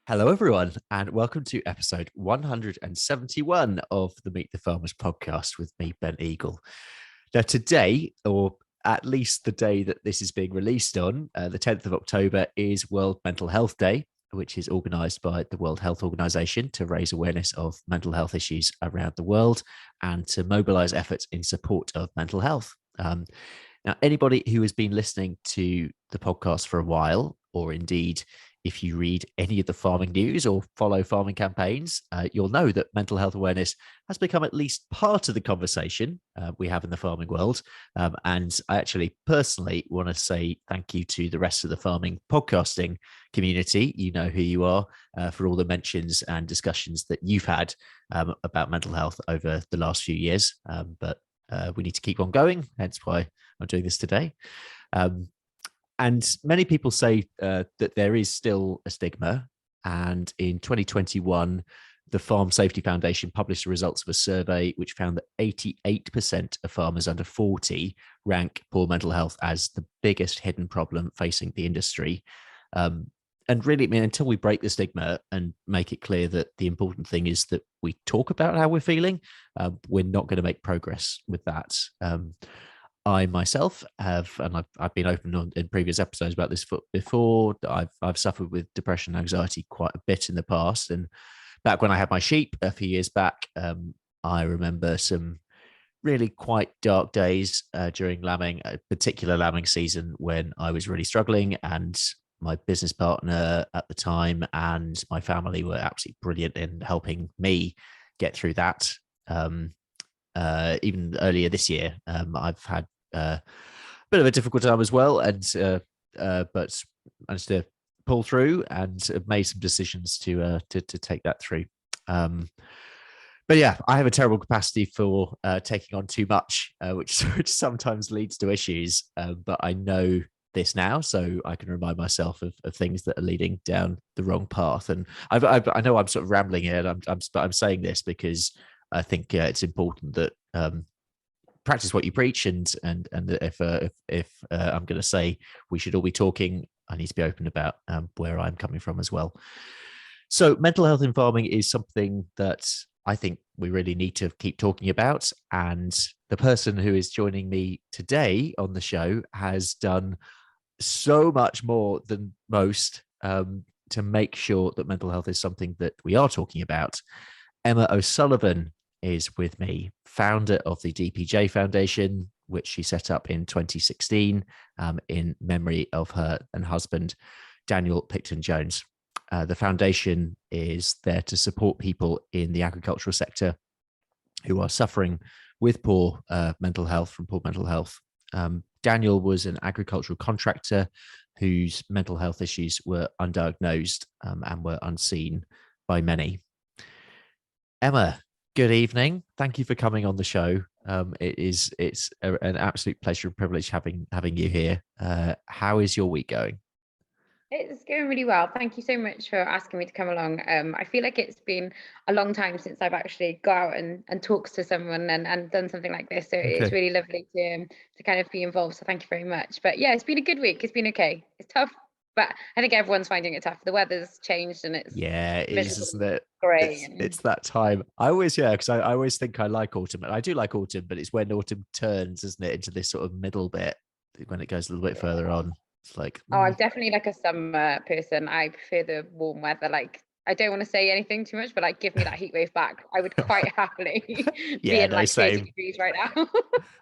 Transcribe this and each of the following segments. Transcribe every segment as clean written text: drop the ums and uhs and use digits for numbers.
Hello, everyone, and welcome to episode 171 of the Meet the Farmers podcast with me, Ben Eagle. Now, today, or at least the day that this is being released on, the 10th of October, is World Mental Health Day, which is organised by the World Health Organization to raise awareness of mental health issues around the world and to mobilise efforts in support of mental health. Now, anybody who has been listening to the podcast for a while, or indeed if you read any of the farming news or follow farming campaigns, you'll know that mental health awareness has become at least part of the conversation we have in the farming world. And I actually personally want to say thank you to the rest of the farming podcasting community. You know who you are, for all the mentions and discussions that you've had about mental health over the last few years. But we need to keep on going, hence why I'm doing this today. And many people say that there is still a stigma. And in 2021, the Farm Safety Foundation published the results of a survey which found that 88% of farmers under 40 rank poor mental health as the biggest hidden problem facing the industry. And really, I mean, until we break the stigma and make it clear that the important thing is that we talk about how we're feeling, we're not going to make progress with that. I myself have, and I've been open in previous episodes about this before. I've suffered with depression and anxiety quite a bit in the past. And back when I had my sheep a few years back, I remember some really quite dark days during lambing, a particular lambing season when I was really struggling, and my business partner at the time and my family were absolutely brilliant in helping me get through that. Even earlier this year, I've had a bit of a difficult time as well, and but managed to pull through and have made some decisions to take that through. But yeah, I have a terrible capacity for taking on too much, which sometimes leads to issues. But I know this now, so I can remind myself of things that are leading down the wrong path. And I know I'm sort of rambling here. I'm saying this because I think it's important that practice what you preach, and if I'm going to say we should all be talking, I need to be open about where I'm coming from as well. So mental health in farming is something that I think we really need to keep talking about, and the person who is joining me today on the show has done so much more than most to make sure that mental health is something that we are talking about. Emma O'Sullivan is with me, founder of the DPJ Foundation, which she set up in 2016 in memory of her and husband, Daniel Picton Jones. The foundation is there to support people in the agricultural sector who are suffering with poor mental health. Daniel was an agricultural contractor whose mental health issues were undiagnosed and were unseen by many. Emma, good evening. Thank you for coming on the show. It's an absolute pleasure and privilege having you here. How is your week going? It's going really well. Thank you so much for asking me to come along. I feel like it's been a long time since I've actually got out and talked to someone and done something like this. So it's really lovely to kind of be involved. So thank you very much. But yeah, it's been a good week. It's been okay. It's tough, but I think everyone's finding it tough. The weather's changed and it's it is, isn't it? Grey. It's that time. Because I always think I like autumn, and I do like autumn, but it's when autumn turns, isn't it, into this sort of middle bit when it goes a little bit further on. It's like, I'm definitely like a summer person. I prefer the warm weather. Like, I don't want to say anything too much, but like, give me that heat wave back. I would quite happily be in like 30 degrees right now.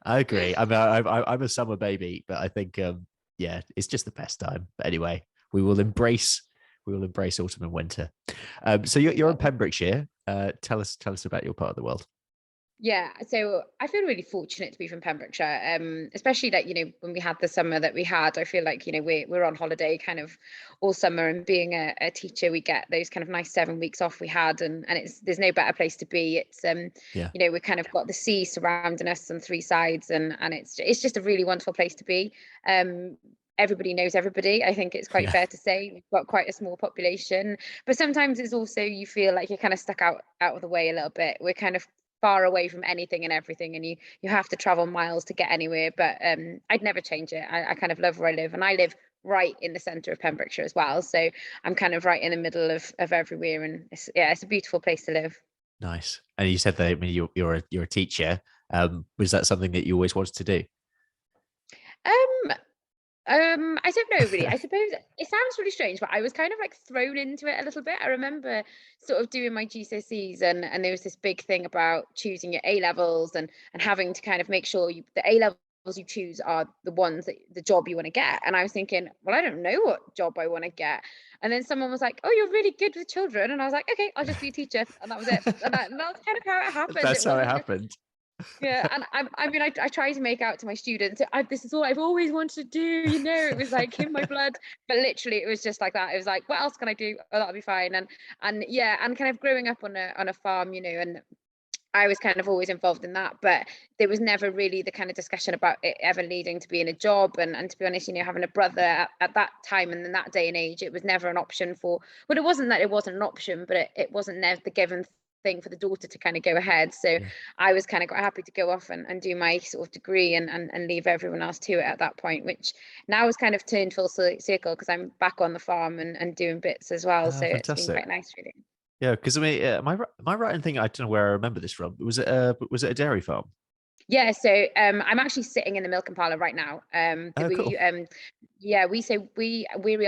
I agree. I mean, I'm a summer baby, but I think, it's just the best time. But anyway, we will embrace autumn and winter. So you're in Pembrokeshire. Tell us about your part of the world. Yeah, so I feel really fortunate to be from Pembrokeshire, especially like, when we had the summer that we had. I feel like, we're on holiday kind of all summer, and being a teacher, we get those kind of nice 7 weeks off we had, and there's no better place to be. It's we kind of got the sea surrounding us on three sides, and it's just a really wonderful place to be. Everybody knows everybody. I think it's quite fair to say we've got quite a small population, but sometimes it's also, you feel like you're kind of stuck out of the way a little bit. We're kind of far away from anything and everything, and you have to travel miles to get anywhere, but I'd never change it. I kind of love where I live, and I live right in the centre of Pembrokeshire as well. So I'm kind of right in the middle of everywhere, and it's a beautiful place to live. Nice. And you said that, I mean, you're a teacher. Was that something that you always wanted to do? Um, I don't know really. I suppose it sounds really strange, but I was kind of like thrown into it a little bit. I remember sort of doing my GCSEs, and there was this big thing about choosing your A levels, and having to kind of make sure the A levels you choose are the ones that the job you want to get. And I was thinking, well, I don't know what job I want to get. And then someone was like, "Oh, you're really good with children," and I was like, "Okay, I'll just be a teacher," and that was it. And that's kind of how it happened. That's It how it wasn't happened. yeah, and I mean, I try to make out to my students, this is all I've always wanted to do, you know, it was like in my blood, but literally it was just like that. It was like, what else can I do? Oh, that'll be fine. And yeah, and kind of growing up on a farm, you know, and I was kind of always involved in that, but there was never really the kind of discussion about it ever leading to being a job. And to be honest, you know, having a brother at that time and in that day and age, it was never an option for, well, it wasn't that it wasn't an option, but it wasn't never the given thing for the daughter to kind of go ahead. So Yeah. I was kind of quite happy to go off and do my sort of degree and leave everyone else to it at that point, which now has kind of turned full circle because I'm back on the farm and doing bits as well. So it's been Fantastic. quite nice, really. Yeah, because I mean, am I right in thinking, I don't know where I remember this from? Was it a dairy farm? Yeah, so I'm actually sitting in the milking parlour right now. That Oh, we cool. yeah, we say we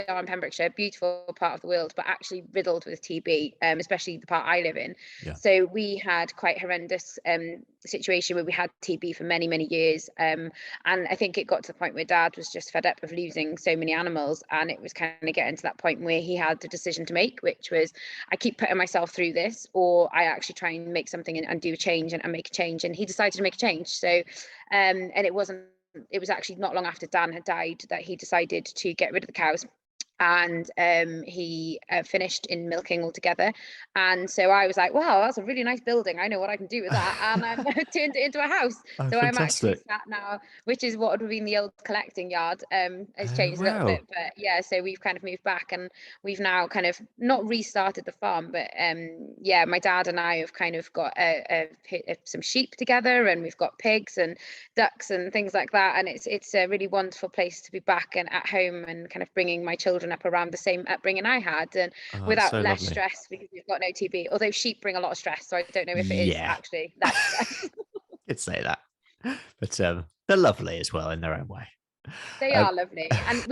are in Pembrokeshire, beautiful part of the world, but actually riddled with TB, especially the part I live in. Yeah. So we had quite horrendous situation where we had TB for many, many years. And I think it got to the point where Dad was just fed up of losing so many animals, and it was kind of getting to that point where he had the decision to make, which was, I keep putting myself through this, or I actually try and make something and do a change and make a change. And he decided to make a change. So and it was actually not long after Dan had died that he decided to get rid of the cows, and he finished in milking altogether. And so I was like, wow, that's a really nice building, I know what I can do with that, and I turned it into a house. Oh, So I'm actually fantastic. sat now, which is what would have been the old collecting yard, has Oh, changed a little wow. bit, but yeah, so we've kind of moved back, and we've now kind of not restarted the farm, but yeah, my dad and I have kind of got some sheep together, and we've got pigs and ducks and things like that, and it's a really wonderful place to be back and at home, and kind of bringing my children up around the same upbringing I had, and Oh, it's without so less lovely. stress because we've got no TB. Although sheep bring a lot of stress, so I don't know if it is Yeah, actually less stress. I'd say that. But they're lovely as well in their own way. They Um, are lovely, and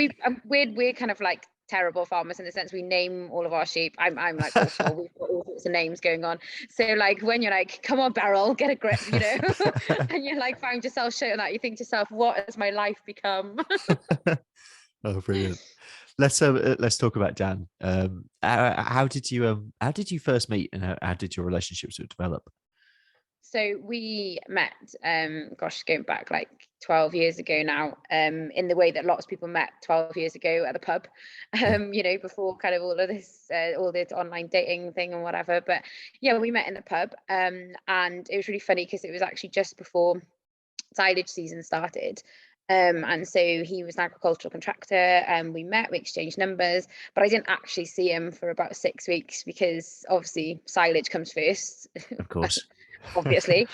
we're kind of like terrible farmers in the sense we name all of our sheep. I'm like awful. We've got all sorts of names going on. So like when you're like, come on, Beryl, get a grip, you know, and you're like find yourself showing that, you think to yourself, what has my life become? Oh, brilliant. Let's talk about Dan. How did you first meet, and how did your relationships develop? So we met, gosh, going back like 12 years ago now, in the way that lots of people met 12 years ago at the pub, Yeah. you know, before kind of all of this, all this online dating thing and whatever. But yeah, we met in the pub, and it was really funny because it was actually just before silage season started. And so he was an agricultural contractor, and we met, we exchanged numbers, but I didn't actually see him for about 6 weeks because obviously silage comes first, Of course. obviously.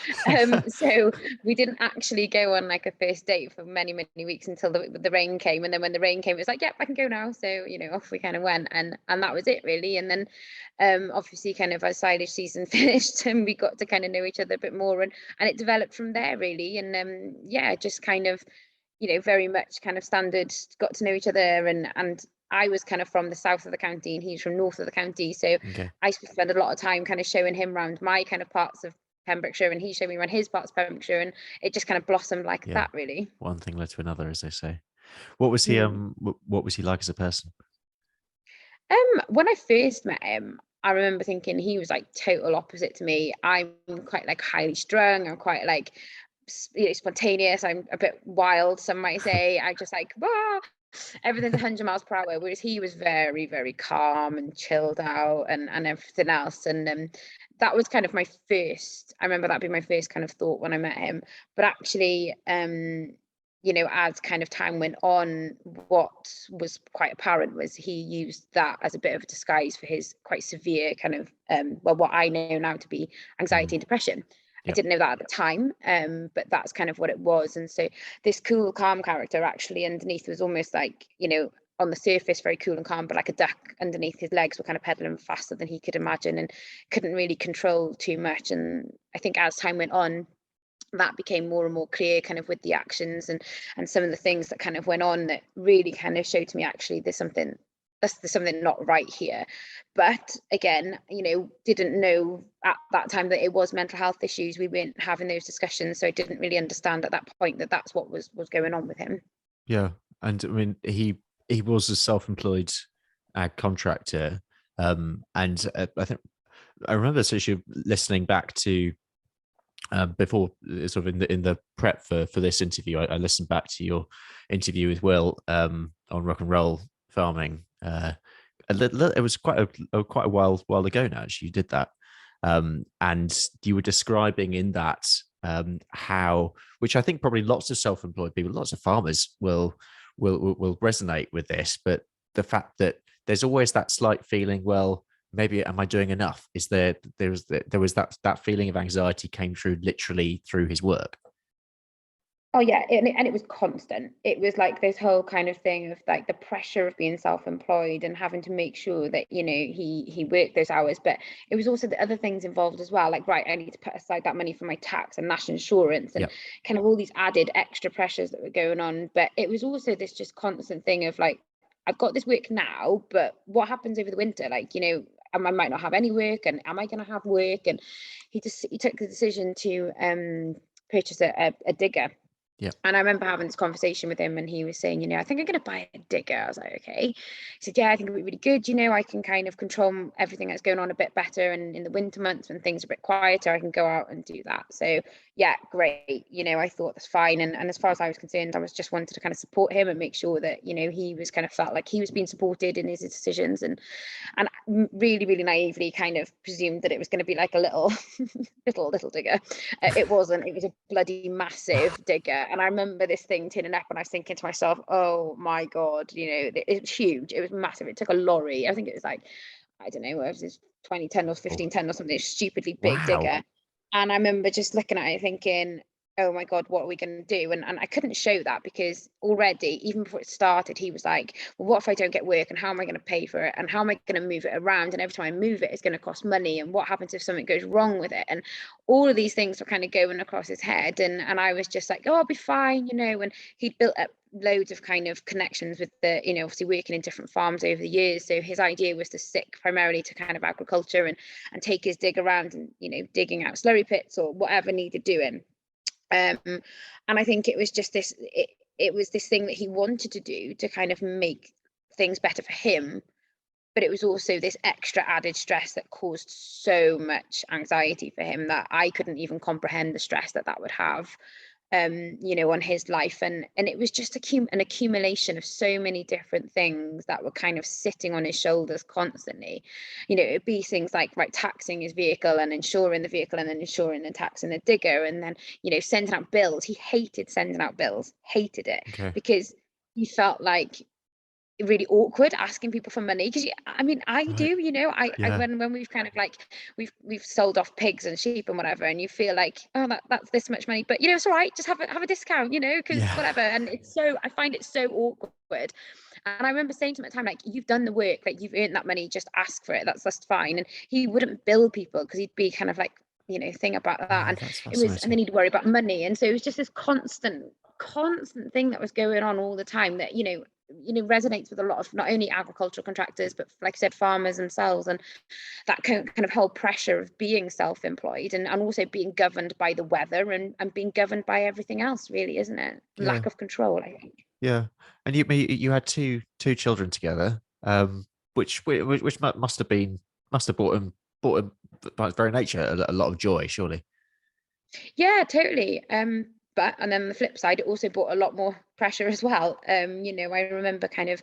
So we didn't actually go on like a first date for many, many weeks until the rain came. And then when the rain came, it was like, yep, I can go now. So, you know, off we kind of went, and that was it really. And then obviously kind of as silage season finished, and we got to kind of know each other a bit more, and it developed from there really. And yeah, just kind of, you know, very much kind of standard, got to know each other, and I was kind of from the south of the county and he's from north of the county. So Okay. I spent a lot of time kind of showing him around my kind of parts of Pembrokeshire, and he showed me around his parts of Pembrokeshire, and it just kind of blossomed like Yeah. that, really. One thing led to another, as they say. What was he? Mm. What was he like as a person? When I first met him, I remember thinking he was like total opposite to me. I'm quite like highly strung. I'm quite like, you know, spontaneous. I'm a bit wild, some might say. I just like, ah, everything's 100 miles per hour, whereas he was very, very calm and chilled out, and everything else. And that was kind of my first, I remember that being my first kind of thought when I met him. But actually, you know, as kind of time went on, what was quite apparent was he used that as a bit of a disguise for his quite severe kind of well, what I know now to be Mm, anxiety and depression. I yep. didn't know that at the time, but that's kind of what it was. And so this cool, calm character actually underneath was almost like, you know, on the surface very cool and calm, but like a duck underneath. His legs were kind of pedaling faster than he could imagine and couldn't really control too much. And I think as time went on, that became more and more clear, kind of with the actions and some of the things that kind of went on, that really kind of showed to me, actually there's something not right here. But again, didn't know at that time that it was mental health issues. We weren't having those discussions, so I didn't really understand at that point that that's what was going on with him. Yeah, and I mean, he was a self-employed contractor, and I think I remember actually listening back to before, sort of in the prep for this interview. I listened back to your interview with Will on rock and roll farming. It was quite a while ago now. Actually, you did that, and you were describing in that how, which I think probably lots of self-employed people, lots of farmers will resonate with this, but the fact that there's always that slight feeling, well, maybe am I doing enough? There was that feeling of anxiety came through literally through his work. Oh yeah, and it was constant. It was like this whole kind of thing of like the pressure of being self-employed and having to make sure that he worked those hours. But it was also the other things involved as well. Like, right, I need to put aside that money for my tax and national insurance and kind of all these added extra pressures that were going on. But it was also this just constant thing of like, I've got this work now, but what happens over the winter? Like, I might not have any work, and am I going to have work? And he took the decision to purchase a digger. Yeah. And I remember having this conversation with him, and he was saying, I think I'm going to buy a digger. I was like, okay. He said, yeah, I think it'd be really good. I can kind of control everything that's going on a bit better. And in the winter months when things are a bit quieter, I can go out and do that. So yeah, great. I thought that's fine. And as far as I was concerned, I was just wanted to kind of support him and make sure that, he was kind of felt like he was being supported in his decisions. And really, really naively kind of presumed that it was going to be like a little digger. It wasn't. It was a bloody massive digger. And I remember this thing turning up, and I was thinking to myself, oh my God, it was huge. It was massive. It took a lorry. I think it was like, I don't know, it was 20 ton or 15 ton or something, stupidly big digger. And I remember just looking at it thinking, oh my God, what are we going to do? And I couldn't show that, because already, even before it started, he was like, well, what if I don't get work, and how am I going to pay for it, and how am I going to move it around, and every time I move it, it's going to cost money, and what happens if something goes wrong with it? And all of these things were kind of going across his head, and I was just like, oh, I'll be fine, and he'd built up loads of kind of connections with the, obviously working in different farms over the years. So his idea was to stick primarily to kind of agriculture and take his dig around and, digging out slurry pits or whatever needed doing. And I think it was just this, it was this thing that he wanted to do to kind of make things better for him. But it was also this extra added stress that caused so much anxiety for him that I couldn't even comprehend the stress that would have, on his life. And it was just an accumulation of so many different things that were kind of sitting on his shoulders constantly. It'd be things like, right, taxing his vehicle and insuring the vehicle, and then insuring and taxing the digger, and then, sending out bills. He hated sending out bills, hated it, because he felt like really awkward asking people for money, because I do, I when we've kind of like we've sold off pigs and sheep and whatever, and you feel like, oh, that's this much money, but it's all right, just have a discount, because whatever. And I find it so awkward. And I remember saying to him at the time, like, you've done the work, like, you've earned that money, just ask for it, that's fine. And he wouldn't bill people, because he'd be kind of like, thing about that. And it was, and then he'd worry about money. And so it was just this constant thing that was going on all the time that resonates with a lot of not only agricultural contractors, but like I said, farmers themselves. And that kind of whole pressure of being self-employed and also being governed by the weather and being governed by everything else, really, isn't it? Lack of control, I think. Yeah. And you had two children together, which must have brought him by its very nature a lot of joy, surely. Yeah, totally. But and then the flip side, it also brought a lot more pressure as well. I remember kind of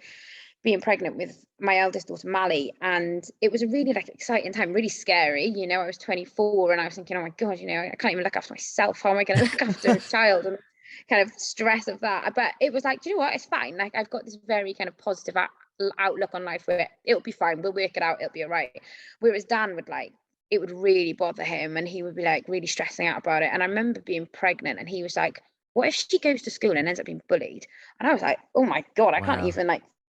being pregnant with my eldest daughter Mally, and it was a really exciting time, really scary. I was 24, and I was thinking, oh my God, I can't even look after myself. How am I going to look after a child? And kind of stress of that. But it was like, do you know what? It's fine. Like, I've got this very kind of positive outlook on life where it'll be fine. We'll work it out. It'll be all right. Whereas Dan would it would really bother him, and he would be really stressing out about it. And I remember being pregnant, and he was like, what if she goes to school and ends up being bullied? And I was like, oh my God, I can't even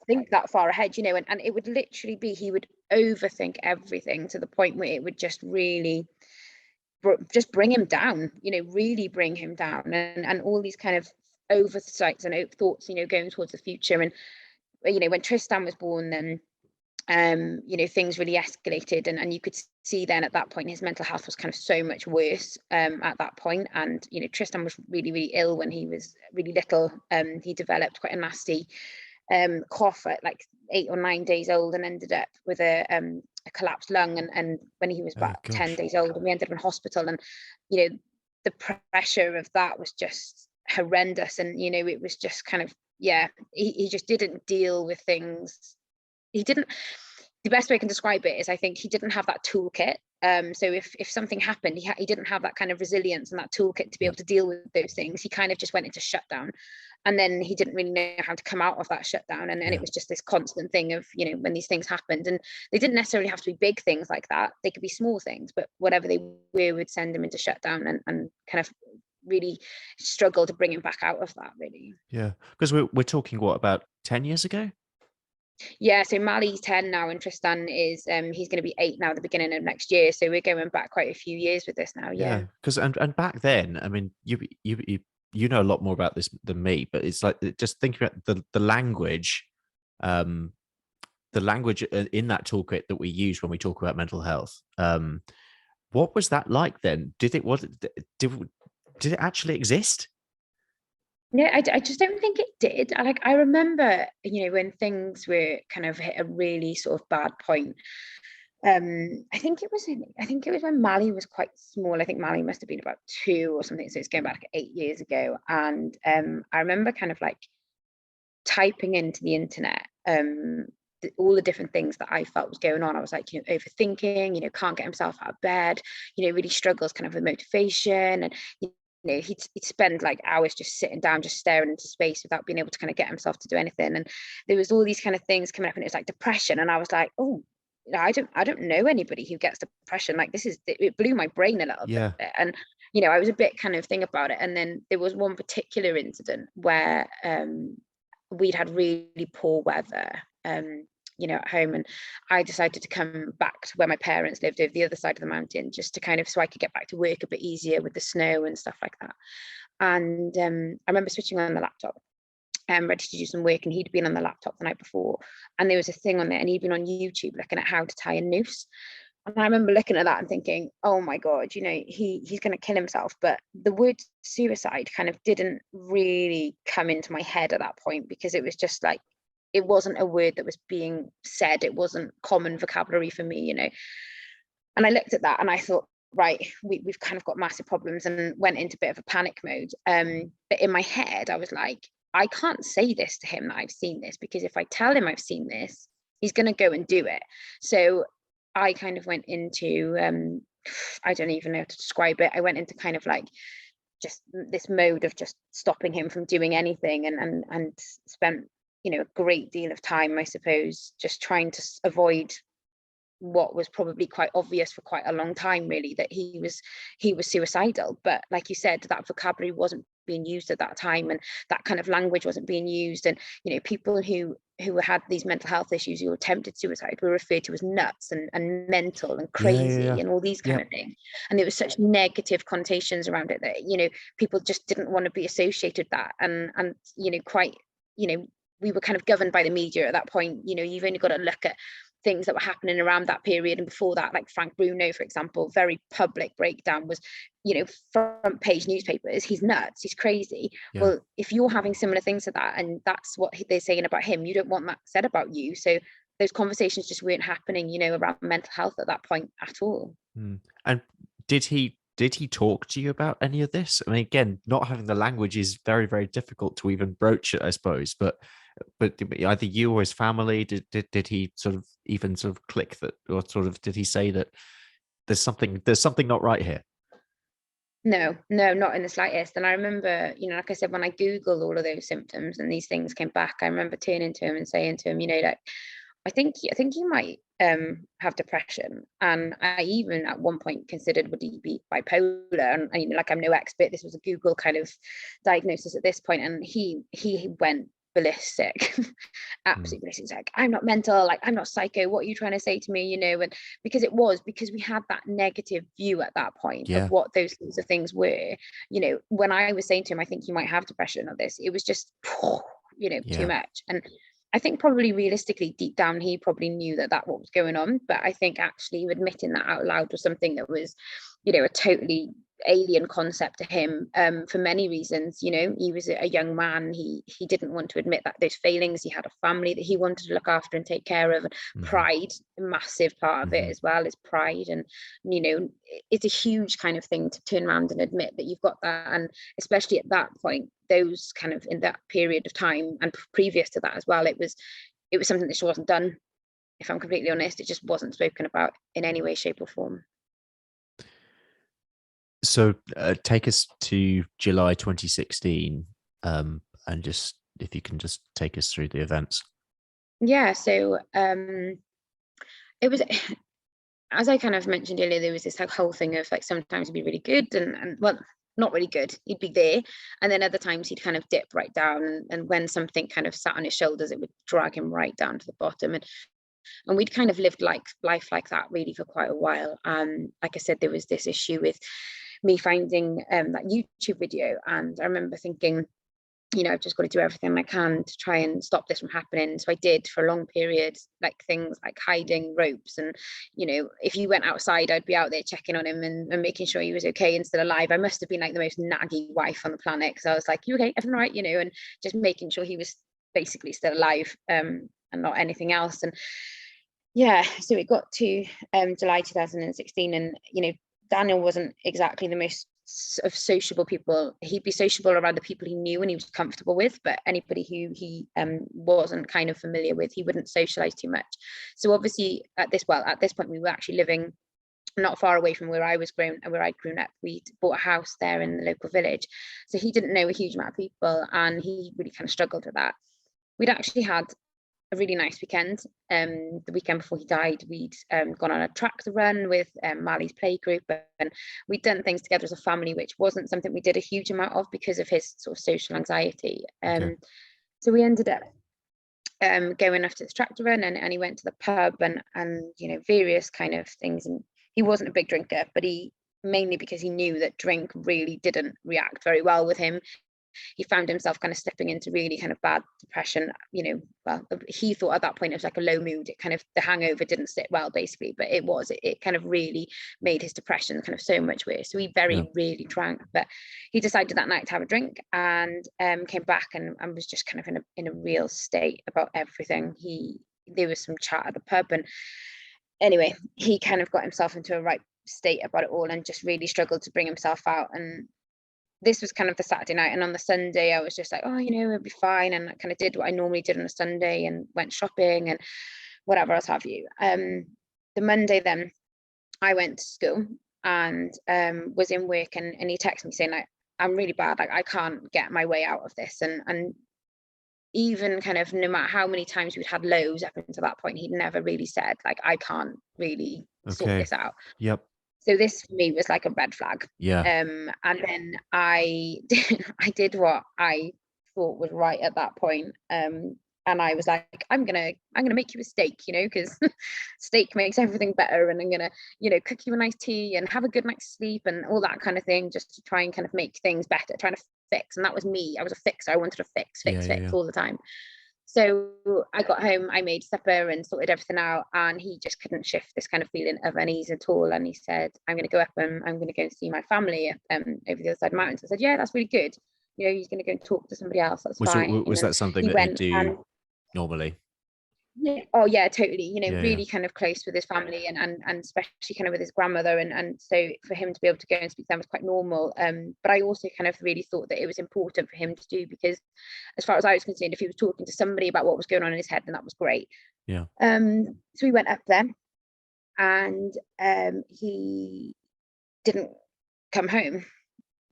think that far ahead, you know, and it would literally be, he would overthink everything to the point where it would just really just bring him down, you know, really bring him down, and all these kind of oversights and thoughts, you know, going towards the future. And you know, when Tristan was born, then you know, things really escalated, and you could see then at that point his mental health was kind of so much worse at that point. And you know, Tristan was really, really ill when he was really little. He developed quite a nasty cough at like 8 or 9 days old, and ended up with a collapsed lung, and when he was Oh about 10 gosh. days old, and we ended up in hospital. And you know, the pressure of that was just horrendous. And you know, it was just kind of, yeah, he just didn't deal with things. He didn't, the best way I can describe it is, I think he didn't have that toolkit. So if something happened, he didn't have that kind of resilience and that toolkit to be Yeah. able to deal with those things. He kind of just went into shutdown, and then he didn't really know how to come out of that shutdown. And it was just this constant thing of, you know, when these things happened, and they didn't necessarily have to be big things like that. They could be small things, but whatever they were would send him into shutdown, and kind of really struggle to bring him back out of that, really. Yeah. Because we're talking what, about 10 years ago? Yeah, so Mali's 10 now, and Tristan is he's going to be 8 now at the beginning of next year. So we're going back quite a few years with this now. Yeah. Yeah. Because and back then, I mean, you know a lot more about this than me, but it's like, just thinking about um, the language in that toolkit that we use when we talk about mental health. What was that like then? Did it actually exist? Yeah, I just don't think it did. I remember, you know, when things were kind of hit a really sort of bad point. I think it was when Mali was quite small. I think Mali must have been about 2 or something. So it's going back like 8 years ago. And I remember kind of like typing into the internet all the different things that I felt was going on. I was like, you know, overthinking, you know, can't get himself out of bed, you know, really struggles kind of with motivation. And you know, he'd spend like hours just sitting down, just staring into space without being able to kind of get himself to do anything. And there was all these kind of things coming up, and it was like depression. And I was like, oh, you know, I don't know anybody who gets depression. Like, it blew my brain a little bit. Yeah. And you know, I was a bit kind of thing about it. And then there was one particular incident where we'd had really poor weather, you know, at home, and I decided to come back to where my parents lived over the other side of the mountain, just to kind of, so I could get back to work a bit easier with the snow and stuff like that. And I remember switching on the laptop, ready to do some work, and he'd been on the laptop the night before, and there was a thing on there, and he'd been on YouTube looking at how to tie a noose. And I remember looking at that and thinking, oh my God, you know, he's going to kill himself. But the word suicide kind of didn't really come into my head at that point, because it was just like, it wasn't a word that was being said. It wasn't common vocabulary for me, you know. And I looked at that and I thought, right, we've kind of got massive problems, and went into a bit of a panic mode. But in my head, I was like, I can't say this to him that I've seen this, because if I tell him I've seen this, he's going to go and do it. So I kind of went into, I don't even know how to describe it. I went into kind of like just this mode of just stopping him from doing anything, and spent, you know, a great deal of time, I suppose, just trying to avoid what was probably quite obvious for quite a long time, really, that he was suicidal. But like you said, that vocabulary wasn't being used at that time, and that kind of language wasn't being used. And you know, people who had these mental health issues who attempted suicide were referred to as nuts and mental and Yeah. crazy and all these kind Yeah. of things. And there was such negative connotations around it that, you know, people just didn't want to be associated with that. And you know, quite, you know, we were kind of governed by the media at that point. You know, you've only got to look at things that were happening around that period and before that, like Frank Bruno, for example. Very public breakdown was, you know, front page newspapers, he's nuts, he's crazy. Yeah. Well, if you're having similar things to that, and that's what they're saying about him, you don't want that said about you. So those conversations just weren't happening, you know, around mental health at that point at all. And did he talk to you about any of this? I mean, again, not having the language is very, very difficult to even broach it, I suppose. But either you or his family, did he sort of even sort of click that, or sort of did he say that there's something not right here? No, not in the slightest. And I remember, you know, like I said, when I Googled all of those symptoms and these things came back, I remember turning to him and saying to him, you know, like, I think you might have depression. And I even at one point considered, would he be bipolar? And you know, like, I'm no expert. This was a Google kind of diagnosis at this point. And he went ballistic. Absolutely ballistic. It's like, I'm not mental, like I'm not psycho, what are you trying to say to me, and because we had that negative view at that point of what those sorts of things were. When I was saying to him, I think you might have depression or this, it was just too much. And I think probably realistically deep down he probably knew that what was going on, but I think actually admitting that out loud was something that was a totally alien concept to him, for many reasons. He was a young man. He didn't want to admit that those failings. He had a family that he wanted to look after and take care of, and pride, a massive part of it as well, is pride. And it's a huge kind of thing to turn around and admit that you've got that. And especially at that point, those kind of in that period of time and previous to that as well, it was something that just wasn't done. If I'm completely honest, it just wasn't spoken about in any way, shape or form. So take us to July 2016, and just if you can just take us through the events. Yeah, so it was, as I kind of mentioned earlier, there was this whole thing of like sometimes it'd be really good and well, not really good, he'd be there, and then other times he'd kind of dip right down, and when something kind of sat on his shoulders, it would drag him right down to the bottom. And we'd kind of lived life like that really for quite a while. Like I said, there was this issue with me finding that YouTube video, and I remember thinking, I've just got to do everything I can to try and stop this from happening. So I did for a long period, like things like hiding ropes, and if you went outside, I'd be out there checking on him and making sure he was okay and still alive. I must have been like the most naggy wife on the planet, because I was like, you okay, everything right, and just making sure he was basically still alive, and not anything else. And yeah, so it got to July 2016, and Daniel wasn't exactly the most of sociable people. He'd be sociable around the people he knew and he was comfortable with, but anybody who he wasn't kind of familiar with, he wouldn't socialize too much. So obviously at this point we were actually living not far away from where I was grown and where I'd grown up. We'd bought a house there in the local village, so he didn't know a huge amount of people, and he really kind of struggled with that. We'd actually had a really nice weekend. The weekend before he died, we'd gone on a tractor run with Mali's play group, and we'd done things together as a family, which wasn't something we did a huge amount of because of his sort of social anxiety. So we ended up going after this tractor run, and he went to the pub and various kind of things. And he wasn't a big drinker, but he, mainly because he knew that drink really didn't react very well with him, he found himself kind of slipping into really kind of bad depression. Well, he thought at that point it was like a low mood. It kind of, the hangover didn't sit well, basically, but it kind of really made his depression kind of so much worse. So he really drank, but he decided that night to have a drink, and came back and was just kind of in a real state about everything. There was some chat at the pub, and anyway, he kind of got himself into a right state about it all and just really struggled to bring himself out. And this was kind of the Saturday night, and on the Sunday I was just like, it'll be fine, and I kind of did what I normally did on a Sunday and went shopping and whatever else have you. The Monday then I went to school and was in work, and he texted me saying, like, I'm really bad, like I can't get my way out of this. And even kind of no matter how many times we'd had lows up until that point, he'd never really said like, I can't really sort this out. So this for me was like a red flag. And then I did what I thought was right at that point. And I was like, I'm gonna make you a steak, because steak makes everything better, and I'm gonna, cook you a nice tea and have a good night's sleep and all that kind of thing, just to try and kind of make things better, trying to fix. And that was me. I was a fixer. I wanted to fix all the time. So I got home, I made supper and sorted everything out, and he just couldn't shift this kind of feeling of unease at all. And he said, I'm going to go up and I'm going to go and see my family over the other side of the mountains. I said, yeah, that's really good. He's going to go and talk to somebody else. That's fine. Was that something that he'd do normally? Yeah. Oh yeah, totally. Really kind of close with his family and especially kind of with his grandmother, and so for him to be able to go and speak to them was quite normal. But I also kind of really thought that it was important for him to do, because as far as I was concerned, if he was talking to somebody about what was going on in his head, then that was great. So we went up there, and he didn't come home,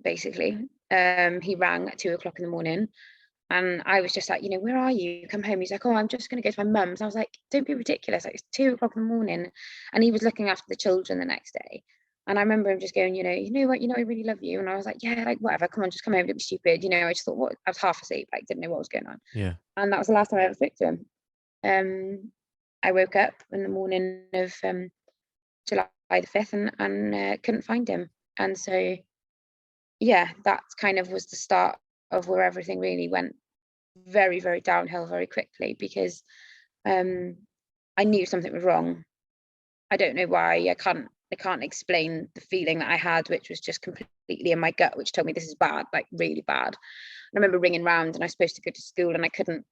basically. He rang at 2:00 in the morning. And I was just like, where are you? Come home. He's like, oh, I'm just going to go to my mum's. I was like, don't be ridiculous. Like, it's 2:00 in the morning. And he was looking after the children the next day. And I remember him just going, you know what, I really love you. And I was like, yeah, like whatever, come on, just come home, don't be stupid. I just thought, what? I was half asleep, like didn't know what was going on. Yeah. And that was the last time I ever spoke to him. I woke up in the morning of July the 5th and couldn't find him. And so, yeah, that kind of was the start of where everything really went very, very downhill very quickly, because I knew something was wrong. I don't know why. I can't explain the feeling that I had, which was just completely in my gut, which told me this is bad, like really bad. I remember ringing round, and I was supposed to go to school, and I couldn't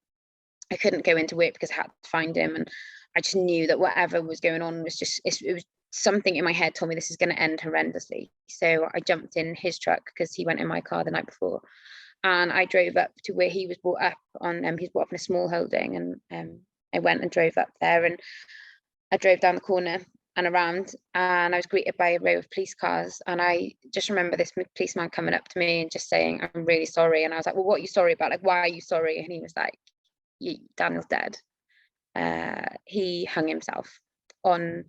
go into work because I had to find him. And I just knew that whatever was going on was just, it was something in my head told me this is going to end horrendously. So I jumped in his truck, because he went in my car the night before, and I drove up to where he was brought up on. He's brought up in a small holding, and I went and drove up there, and I drove down the corner and around, and I was greeted by a row of police cars. And I just remember this policeman coming up to me and just saying, "I'm really sorry." And I was like, "Well, what are you sorry about? Like, why are you sorry?" And he was like, "Daniel's dead. He hung himself on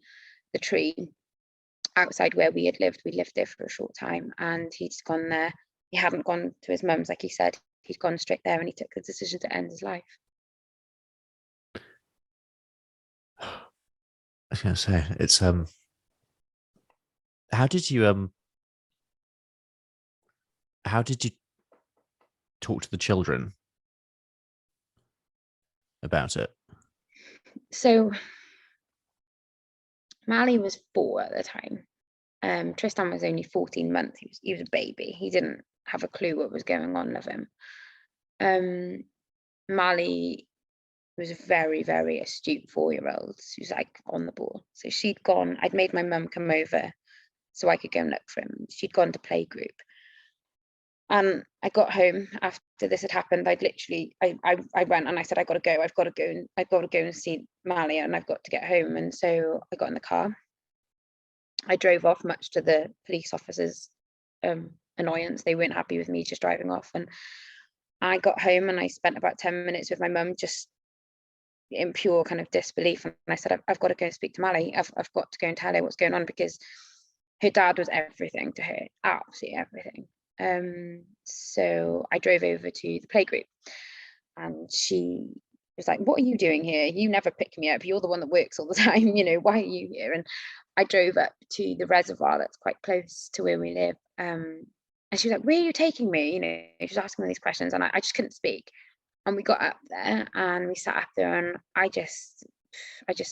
the tree outside where we had lived. We lived there for a short time, and he'd gone there. He hadn't gone to his mum's, like he said. He'd gone straight there, and he took the decision to end his life." I was gonna say, it's how did you talk to the children about it? So Mally was 4 at the time. Tristan was only 14 months. He was a baby. He didn't have a clue what was going on with him. Mally was a very, very astute 4-year-old. She was like on the ball. So she'd gone, I'd made my mum come over so I could go and look for him. She'd gone to playgroup. And I got home after this had happened. I went and I said, I've got to go and see Mally, and I've got to get home. And so I got in the car. I drove off, much to the police officers' annoyance. They weren't happy with me just driving off. And I got home, and I spent about 10 minutes with my mum, just in pure kind of disbelief. And I said, I've got to go and speak to Mally. I've got to go and tell her what's going on, because her dad was everything to her, absolutely everything. So I drove over to the playgroup, and she was like, "What are you doing here? You never pick me up. You're the one that works all the time. Why are you here?" And I drove up to the reservoir that's quite close to where we live. And she was like, "Where are you taking me?" She was asking me these questions, and I just couldn't speak. And we got up there, and we sat up there, and I just said, I just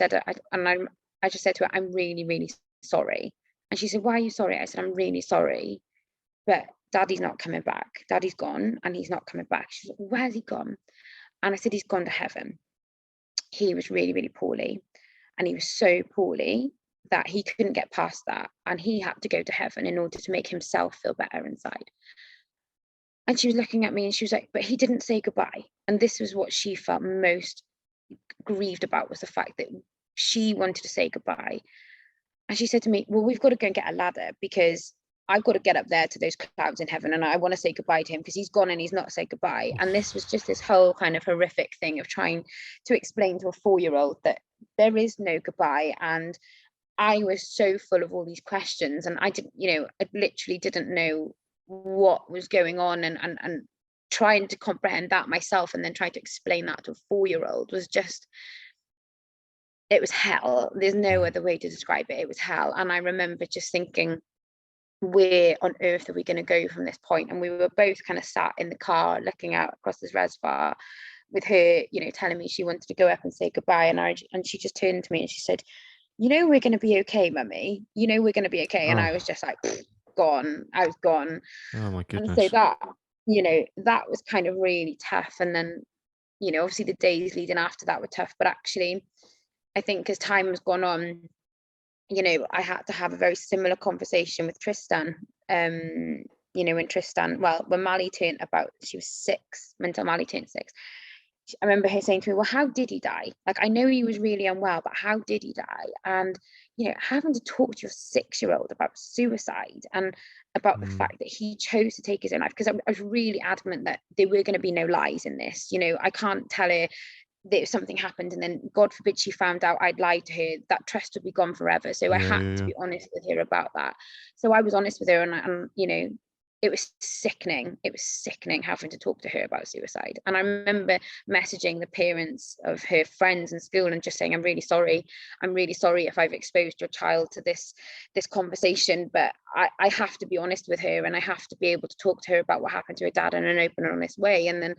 said to her, "I'm really, really sorry." And she said, "Why are you sorry?" I said, "I'm really sorry, but Daddy's not coming back. Daddy's gone, and he's not coming back." She's like, "Where's he gone?" And I said, "He's gone to heaven. He was really, really poorly, and he was so poorly that he couldn't get past that, and he had to go to heaven in order to make himself feel better inside." And she was looking at me, and she was like, "But he didn't say goodbye." And this was what she felt most grieved about, was the fact that she wanted to say goodbye. And she said to me, "Well, we've got to go and get a ladder, because I've got to get up there to those clouds in heaven, and I want to say goodbye to him, because he's gone and he's not said goodbye." And this was just this whole kind of horrific thing of trying to explain to a 4-year-old that there is no goodbye. And I was so full of all these questions, and I didn't, I literally didn't know what was going on, and trying to comprehend that myself, and then trying to explain that to a 4-year-old was just, it was hell. There's no other way to describe it. It was hell. And I remember just thinking, where on earth are we going to go from this point? And we were both kind of sat in the car looking out across this reservoir, with her, telling me she wanted to go up and say goodbye. And she just turned to me and she said, "We're going to be okay, Mummy. We're going to be okay." And I was just like, gone. I was gone. Oh my And so goodness. that was kind of really tough. And then, obviously the days leading after that were tough. But actually, I think as time has gone on, I had to have a very similar conversation with Tristan. When Mally turned she was 6, until Mally turned 6. I remember her saying to me, "Well, how did he die? Like, I know he was really unwell, but how did he die?" And, having to talk to your 6-year-old about suicide, and about the fact that he chose to take his own life, because I was really adamant that there were going to be no lies in this. I can't tell her, that something happened, and then God forbid she found out I'd lied to her, that trust would be gone forever. So I had to be honest with her about that. So I was honest with her, and you know, it was sickening. It was sickening having to talk to her about suicide. And I remember messaging the parents of her friends in school and just saying, I'm really sorry if I've exposed your child to this conversation, but I have to be honest with her, and I have to be able to talk to her about what happened to her dad in an open and honest way. And then,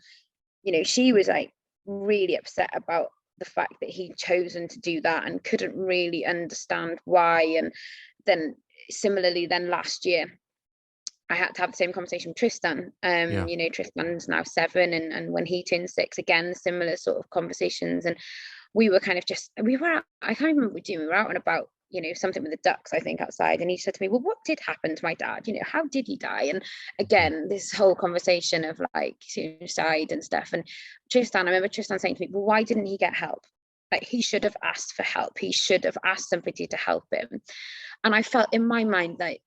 you know, she was like really upset about the fact that he'd chosen to do that and couldn't really understand why. And then similarly, then last year I had to have the same conversation with Tristan. You know, Tristan's now 7, and when he turned 6, again, similar sort of conversations. And we were kind of I can't remember what we were doing. We were out and about, you know, something with the ducks, I think, outside. And he said to me, well, what did happen to my dad? You know, how did he die? And again, this whole conversation of like suicide and stuff. And Tristan, I remember Tristan saying to me, well, why didn't he get help? Like, he should have asked for help. He should have asked somebody to help him. And I felt in my mind that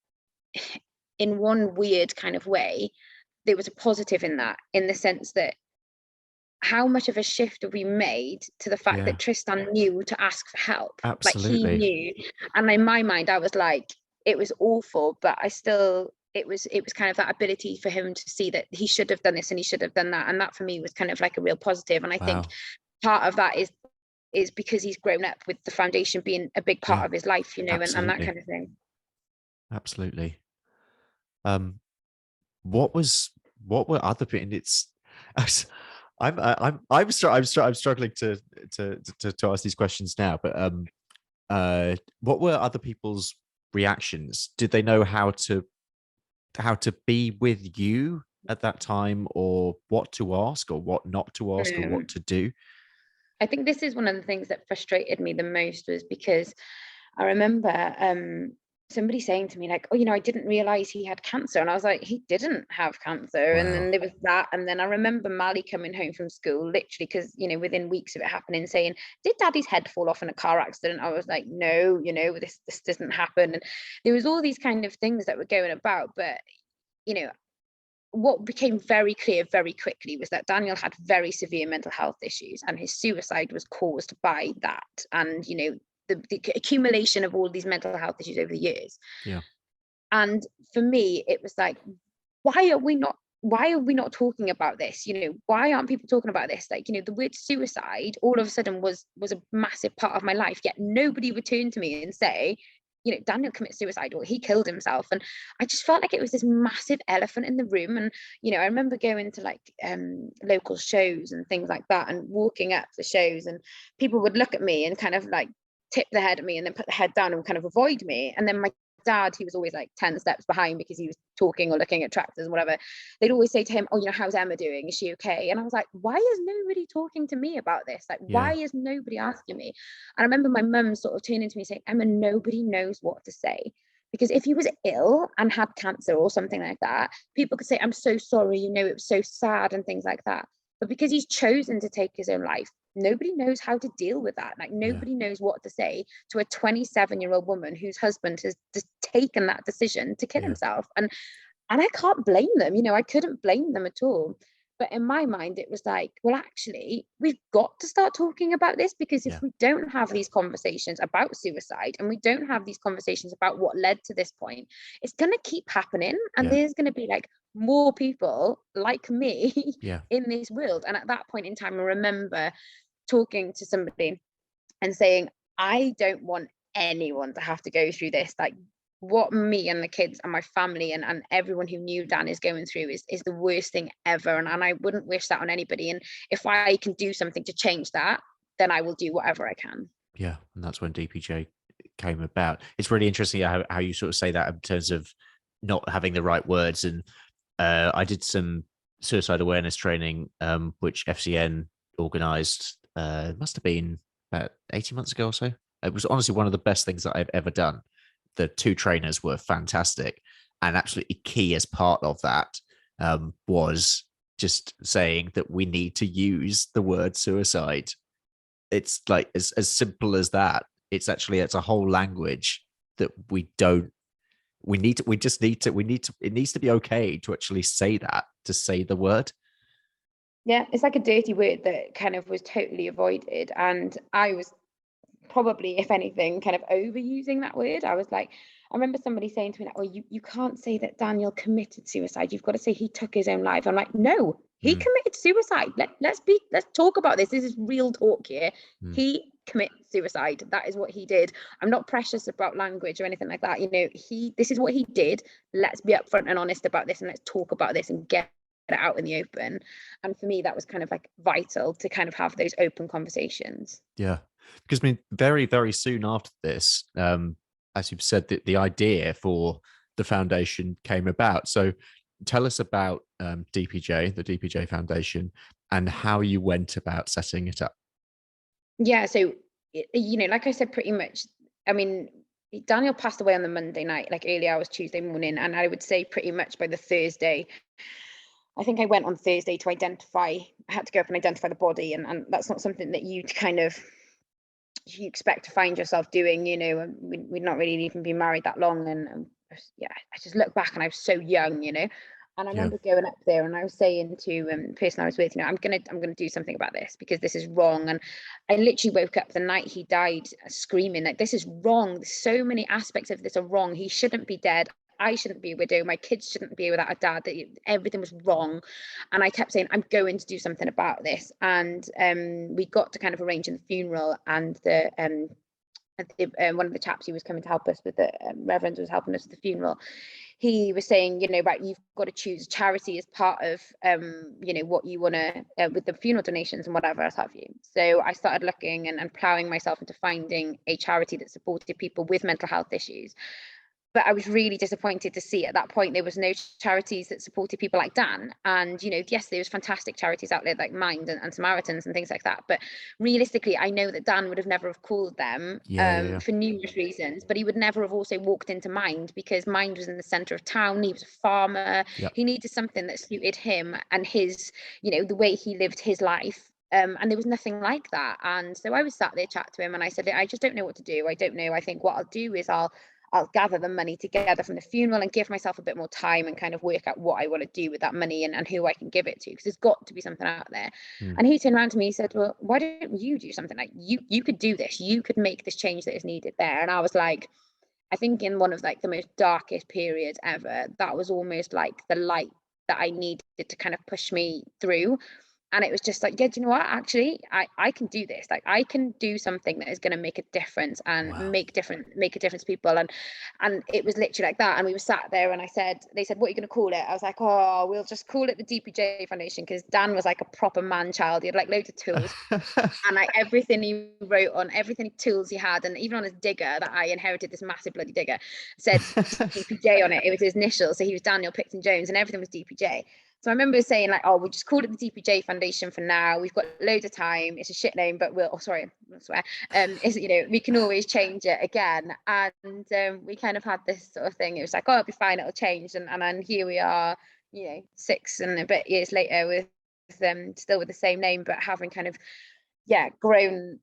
in one weird kind of way, there was a positive in that, in the sense that how much of a shift have we made to the fact that Tristan knew to ask for help? Absolutely. Like, he knew. And in my mind, I was like, it was awful, but I still, it was kind of that ability for him to see that he should have done this and he should have done that. And that for me was kind of like a real positive. And I think part of that is because he's grown up with the foundation being a big part of his life, you know, and that kind of thing. Absolutely. What were other bits? I'm struggling to ask these questions now, but what were other people's reactions? Did they know how to be with you at that time, or what to ask or what not to ask, or what to do? I think this is one of the things that frustrated me the most, was because I remember somebody saying to me like, oh, you know, I didn't realize he had cancer. And I was like, he didn't have cancer. Wow. And then there was that. And then I remember Mally coming home from school, literally, because, you know, within weeks of it happening, saying, did Daddy's head fall off in a car accident? I was like, no, you know, this doesn't happen. And there was all these kind of things that were going about. But, you know, what became very clear very quickly was that Daniel had very severe mental health issues, and his suicide was caused by that. And, you know, the accumulation of all these mental health issues over the years. Yeah. And for me, it was like, why are we not talking about this? You know, why aren't people talking about this? Like, you know, the word suicide all of a sudden was a massive part of my life, yet nobody would turn to me and say, you know, Daniel commits suicide or he killed himself. And I just felt like it was this massive elephant in the room. And, you know, I remember going to like local shows and things like that, and walking up the shows, and people would look at me and kind of like tip the head at me and then put the head down and kind of avoid me. And then my dad, he was always like 10 steps behind because he was talking or looking at tractors and whatever. They'd always say to him, oh, you know, how's Emma doing? Is she okay? And I was like, why is nobody talking to me about this? Like, why is nobody asking me? And I remember my mum sort of turning to me saying, Emma, nobody knows what to say. Because if he was ill and had cancer or something like that, people could say, I'm so sorry, you know, it was so sad and things like that. But because he's chosen to take his own life, nobody knows how to deal with that. Like, nobody knows what to say to a 27-year-old woman whose husband has just taken that decision to kill himself. And I can't blame them. You know, I couldn't blame them at all. But in my mind, it was like, well, actually, we've got to start talking about this, because if we don't have these conversations about suicide, and we don't have these conversations about what led to this point, it's going to keep happening. And there's going to be like more people like me in this world. And at that point in time, I remember talking to somebody and saying, I don't want anyone to have to go through this. Like, what me and the kids and my family and everyone who knew Dan is going through is the worst thing ever. And I wouldn't wish that on anybody. And if I can do something to change that, then I will do whatever I can. Yeah. And that's when DPJ came about. It's really interesting how you sort of say that in terms of not having the right words. And I did some suicide awareness training, which FCN organized. It must have been about 18 months ago or so. It was honestly one of the best things that I've ever done. The 2 trainers were fantastic, and absolutely key as part of that was just saying that we need to use the word suicide. It's like as simple as that. It's a whole language that it needs to be okay to actually say that, to say the word. Yeah, it's like a dirty word that kind of was totally avoided. And I was probably, if anything, kind of overusing that word. I was like, I remember somebody saying to me, like, oh, you can't say that Daniel committed suicide. You've got to say he took his own life. I'm like, no, he Mm, committed suicide. Let's talk about this. This is real talk here. mm. He committed suicide. That is what he did. I'm not precious about language or anything like that. This is what he did. Let's be upfront and honest about this, and let's talk about this and get it out in the open. And for me, that was kind of like vital to kind of have those open conversations. Yeah, because I mean, very, very soon after this, as you've said, the idea for the foundation came about. So tell us about DPJ, the DPJ Foundation, and how you went about setting it up. Yeah, so like I said, pretty much. I mean, Daniel passed away on the Monday night, like early hours Tuesday morning, and I would say pretty much by the Thursday. I think I went on Thursday to identify. I had to go up and identify the body, and that's not something that you expect to find yourself doing. And we'd not really even been married that long, and yeah, I just look back and I was so young. And I Yeah. remember going up there and I was saying to the person I was with, I'm gonna do something about this because this is wrong. And I literally woke up the night he died screaming like, this is wrong. So many aspects of this are wrong. He shouldn't be dead. I shouldn't be a widow. My kids shouldn't be without a dad. That everything was wrong. And I kept saying, I'm going to do something about this. And we got to kind of arranging the funeral, and one of the chaps who was coming to help us with the reverend was helping us with the funeral. He was saying, right, you've got to choose charity as part of, what you want to, with the funeral donations and whatever else have you. So I started looking and ploughing myself into finding a charity that supported people with mental health issues. But I was really disappointed to see at that point there was no charities that supported people like Dan. And yes, there was fantastic charities out there like Mind and Samaritans and things like that. But realistically, I know that Dan would have never have called them Yeah, yeah, yeah. for numerous reasons. But he would never have also walked into Mind because Mind was in the centre of town. He was a farmer. Yeah. He needed something that suited him and his, the way he lived his life. And there was nothing like that. And so I was sat there chat to him and I said, I just don't know what to do. I don't know. I think what I'll do is I'll gather the money together from the funeral and give myself a bit more time and kind of work out what I want to do with that money and who I can give it to, because there's got to be something out there. Mm. And he turned around to me, he said, well, why don't you do something? Like you could do this, you could make this change that is needed there. And I was like, I think in one of like the most darkest periods ever, that was almost like the light that I needed to kind of push me through. And it was just like, yeah, do you know what? Actually, I can do this. Like I can do something that is going to make a difference and Wow. make a difference to people. And it was literally like that. And we were sat there and they said, what are you going to call it? I was like, oh, we'll just call it the DPJ Foundation, because Dan was like a proper man child. He had like loads of tools. And like everything he wrote on, everything tools he had, and even on his digger that I inherited, this massive bloody digger, said DPJ on it. It was his initials. So he was Daniel Picton Jones and everything was DPJ. So I remember saying like, oh, we'll just call it the DPJ Foundation for now. We've got loads of time. It's a shit name, but I swear. We can always change it again. And we kind of had this sort of thing. It was like, oh, it'll be fine. It'll change. And then here we are, 6 and a bit years later with still with the same name, but having kind of, grown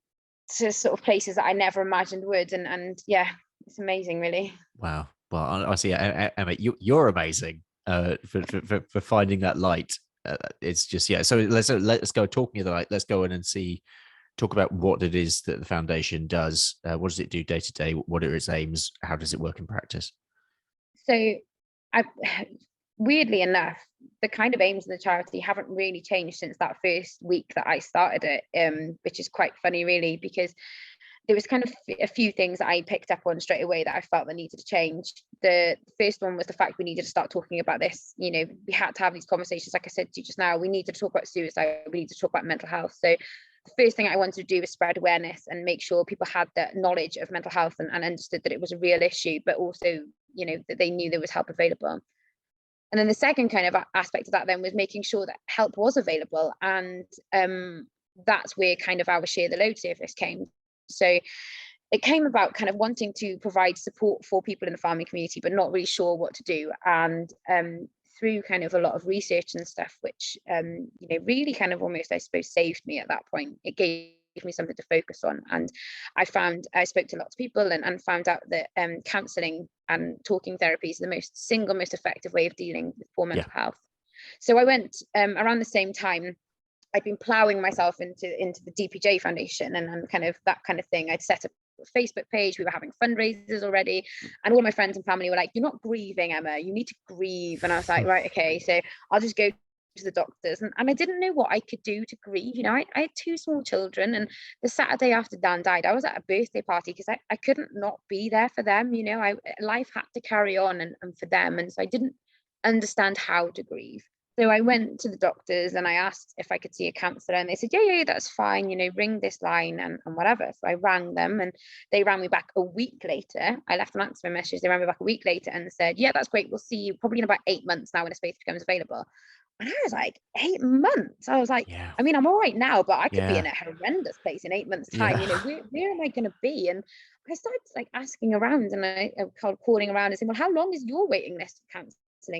to sort of places that I never imagined would. And it's amazing, really. Wow. Well, honestly, Emma, you're amazing for finding that light. It's just, yeah. So let's go talking of the light. Let's go in and talk about what it is that the foundation does. What does it do day to day? What are its aims? How does it work in practice? So I weirdly enough, the kind of aims of the charity haven't really changed since that first week that I started it, which is quite funny, really, because there was kind of a few things that I picked up on straight away that I felt that needed to change. The first one was the fact we needed to start talking about this. We had to have these conversations. Like I said to you just now, we need to talk about suicide. We need to talk about mental health. So the first thing I wanted to do was spread awareness and make sure people had that knowledge of mental health and understood that it was a real issue, but also, that they knew there was help available. And then the second kind of aspect of that then was making sure that help was available. And that's where kind of our Share the Load service came. So it came about kind of wanting to provide support for people in the farming community, but not really sure what to do. And through kind of a lot of research and stuff, which, really kind of almost, I suppose, saved me at that point. It gave me something to focus on. And I spoke to lots of people and found out that counselling and talking therapy is the single most effective way of dealing with poor mental health. So I went around the same time. I'd been ploughing myself into the DPJ Foundation and kind of that kind of thing. I'd set up a Facebook page. We were having fundraisers already, and all my friends and family were like, "You're not grieving, Emma. You need to grieve." And I was like, "Right, okay." So I'll just go to the doctors, and I didn't know what I could do to grieve. I had two small children, and the Saturday after Dan died, I was at a birthday party because I couldn't not be there for them. Life had to carry on and for them, and so I didn't understand how to grieve. So I went to the doctors and I asked if I could see a counsellor, and they said, yeah, that's fine, ring this line and whatever. So I rang them, and they rang me back a week later. I left an answer message. They rang me back a week later and said, yeah, that's great. We'll see you probably in about 8 months now when a space becomes available. And I was like, 8 months? I was like, yeah, I mean, I'm all right now, but I could be yeah, in a horrendous place in 8 months' time. yeah. Where am I going to be? And I started like asking around, and I calling around and saying, well, how long is your waiting list for counselling?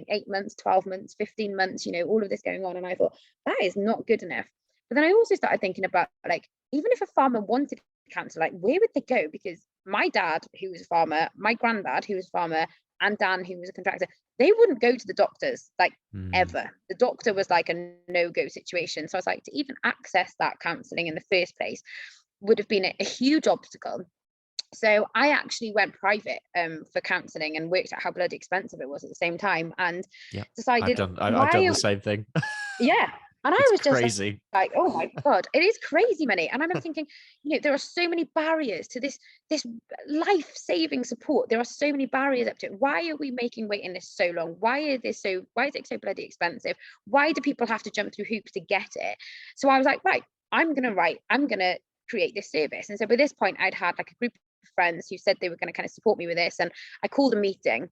8 months, 12 months, 15 months, all of this going on. And I thought, that is not good enough. But then I also started thinking about, like, even if a farmer wanted cancer, like, where would they go? Because my dad, who was a farmer, my granddad, who was a farmer, and Dan, who was a contractor, they wouldn't go to the doctors, like, ever. The doctor was like a no-go situation. So I was like, to even access that counselling in the first place would have been a huge obstacle. So I actually went private for counselling and worked out how bloody expensive it was at the same time, and decided I've done the same thing. Yeah. And I was crazy. Just like, oh my God, it is crazy money. And I remember thinking, there are so many barriers to this life-saving support. There are so many barriers up to it. Why are we making waiting lists so long? Why is it so bloody expensive? Why do people have to jump through hoops to get it? So I was like, right, I'm gonna create this service. And so by this point, I'd had like a group of friends who said they were going to kind of support me with this. And I called a meeting.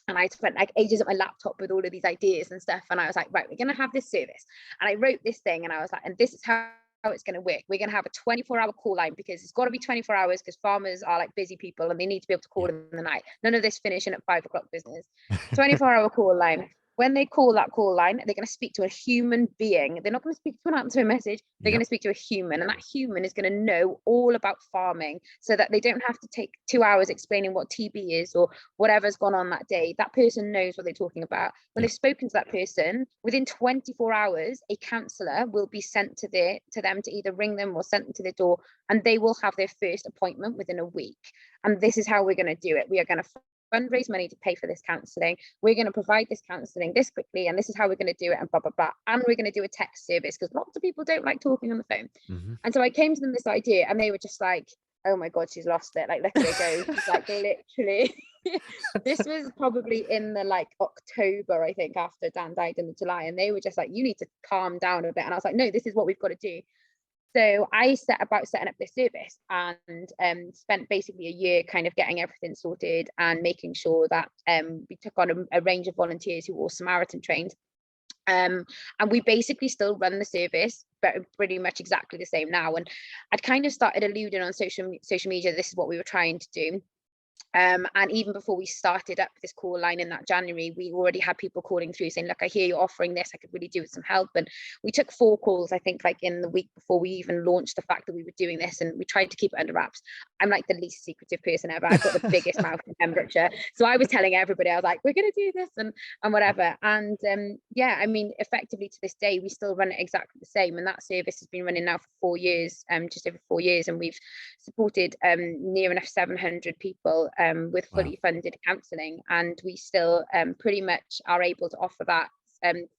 And I spent like ages at my laptop with all of these ideas and stuff. And I was like, right, we're going to have this service. And I wrote this thing, and I was like, and this is how it's going to work. We're going to have a 24-hour call line, because it's got to be 24 hours because farmers are like busy people and they need to be able to call in the night. None of this finishing at 5 o'clock business. 24-hour call line. When they call that call line, they're going to speak to a human being. They're not going to speak to an answering message. They're going to speak to a human, and that human is going to know all about farming, so that they don't have to take 2 hours explaining what TB is or whatever's gone on that day. That person knows what they're talking about. When they've spoken to that person, within 24 hours, a counsellor will be sent to them to either ring them or sent them to their door, and they will have their first appointment within a week. And this is how we're going to do it. We are going to fundraise money to pay for this counselling. We're going to provide this counselling this quickly, and this is how we're going to do it, and blah blah blah. And we're going to do a text service, because lots of people don't like talking on the phone. And so I came to them this idea, and they were just like, oh my God, she's lost it, like, look at her go. She's like, literally. This was probably in the like October, I think, after Dan died in the July, and they were just like, you need to calm down a bit. And I was like, no, this is what we've got to do. So I set about setting up this service, and spent basically a year kind of getting everything sorted and making sure that we took on a range of volunteers who were all Samaritan trained. And we basically still run the service, but pretty much exactly the same now. And I'd kind of started alluding on social media, this is what we were trying to do. And even before we started up this call line in that January, we already had people calling through saying, look, I hear you're offering this, I could really do with some help. And we took 4 calls, I think, like in the week before we even launched the fact that we were doing this, and we tried to keep it under wraps. I'm like the least secretive person ever. I've got the biggest mouth in Pembrokeshire. So I was telling everybody, I was like, we're going to do this and whatever. And I mean, effectively to this day, we still run it exactly the same. And that service has been running now for 4 years, just over 4 years. And we've supported near enough 700 people with fully funded counselling, and we still pretty much are able to offer that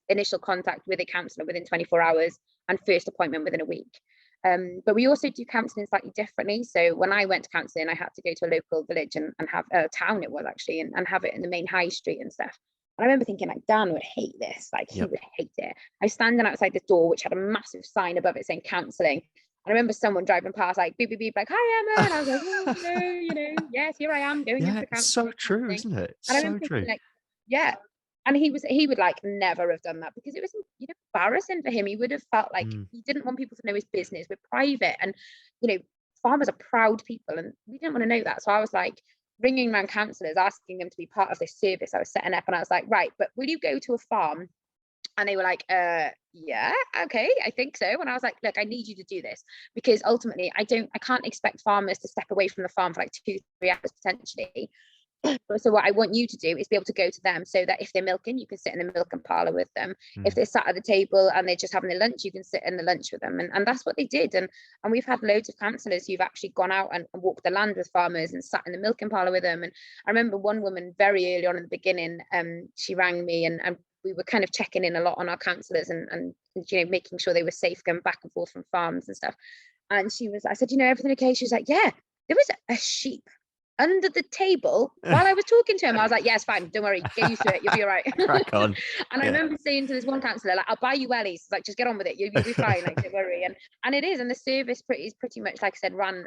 initial contact with a counsellor within 24 hours and first appointment within a week. But we also do counselling slightly differently. So when I went to counselling, I had to go to a local village and have a town, it was actually, and have it in the main high street and stuff. And I remember thinking, like, Dan would hate this, like he would hate it. I was standing outside this door, which had a massive sign above it saying counselling. I remember someone driving past, like beep beep beep, like, hi Emma, and I was like, oh, yes, here I am going into it's so counselling. true, isn't it? And I remember thinking, like, and he would like never have done that, because it was embarrassing for him. He would have felt like he didn't want people to know his business. We're private, and farmers are proud people, and we didn't want to know that. So I was like ringing around counsellors, asking them to be part of this service I was setting up, and I was like, right, but will you go to a farm? And they were like, yeah, okay, I think so. And I was like, look, I need you to do this, because ultimately I can't expect farmers to step away from the farm for like 2-3 hours potentially. So what I want you to do is be able to go to them, so that if they're milking, you can sit in the milking parlour with them. If they're sat at the table and they're just having their lunch, you can sit in the lunch with them. And that's what they did. And we've had loads of counsellors who've actually gone out and walked the land with farmers and sat in the milking parlour with them. And I remember one woman very early on in the beginning, she rang me, and we were kind of checking in a lot on our counsellors and making sure they were safe going back and forth from farms and stuff. And I said, everything okay? She was like, yeah, there was a sheep under the table while I was talking to him. I was like, yeah, it's fine, don't worry, get used to it, you'll be all right. Crack on. And I remember saying to this one counsellor, like, I'll buy you wellies, like, just get on with it, you'll be fine, like, don't worry. And it is, and the service is pretty much, like I said, run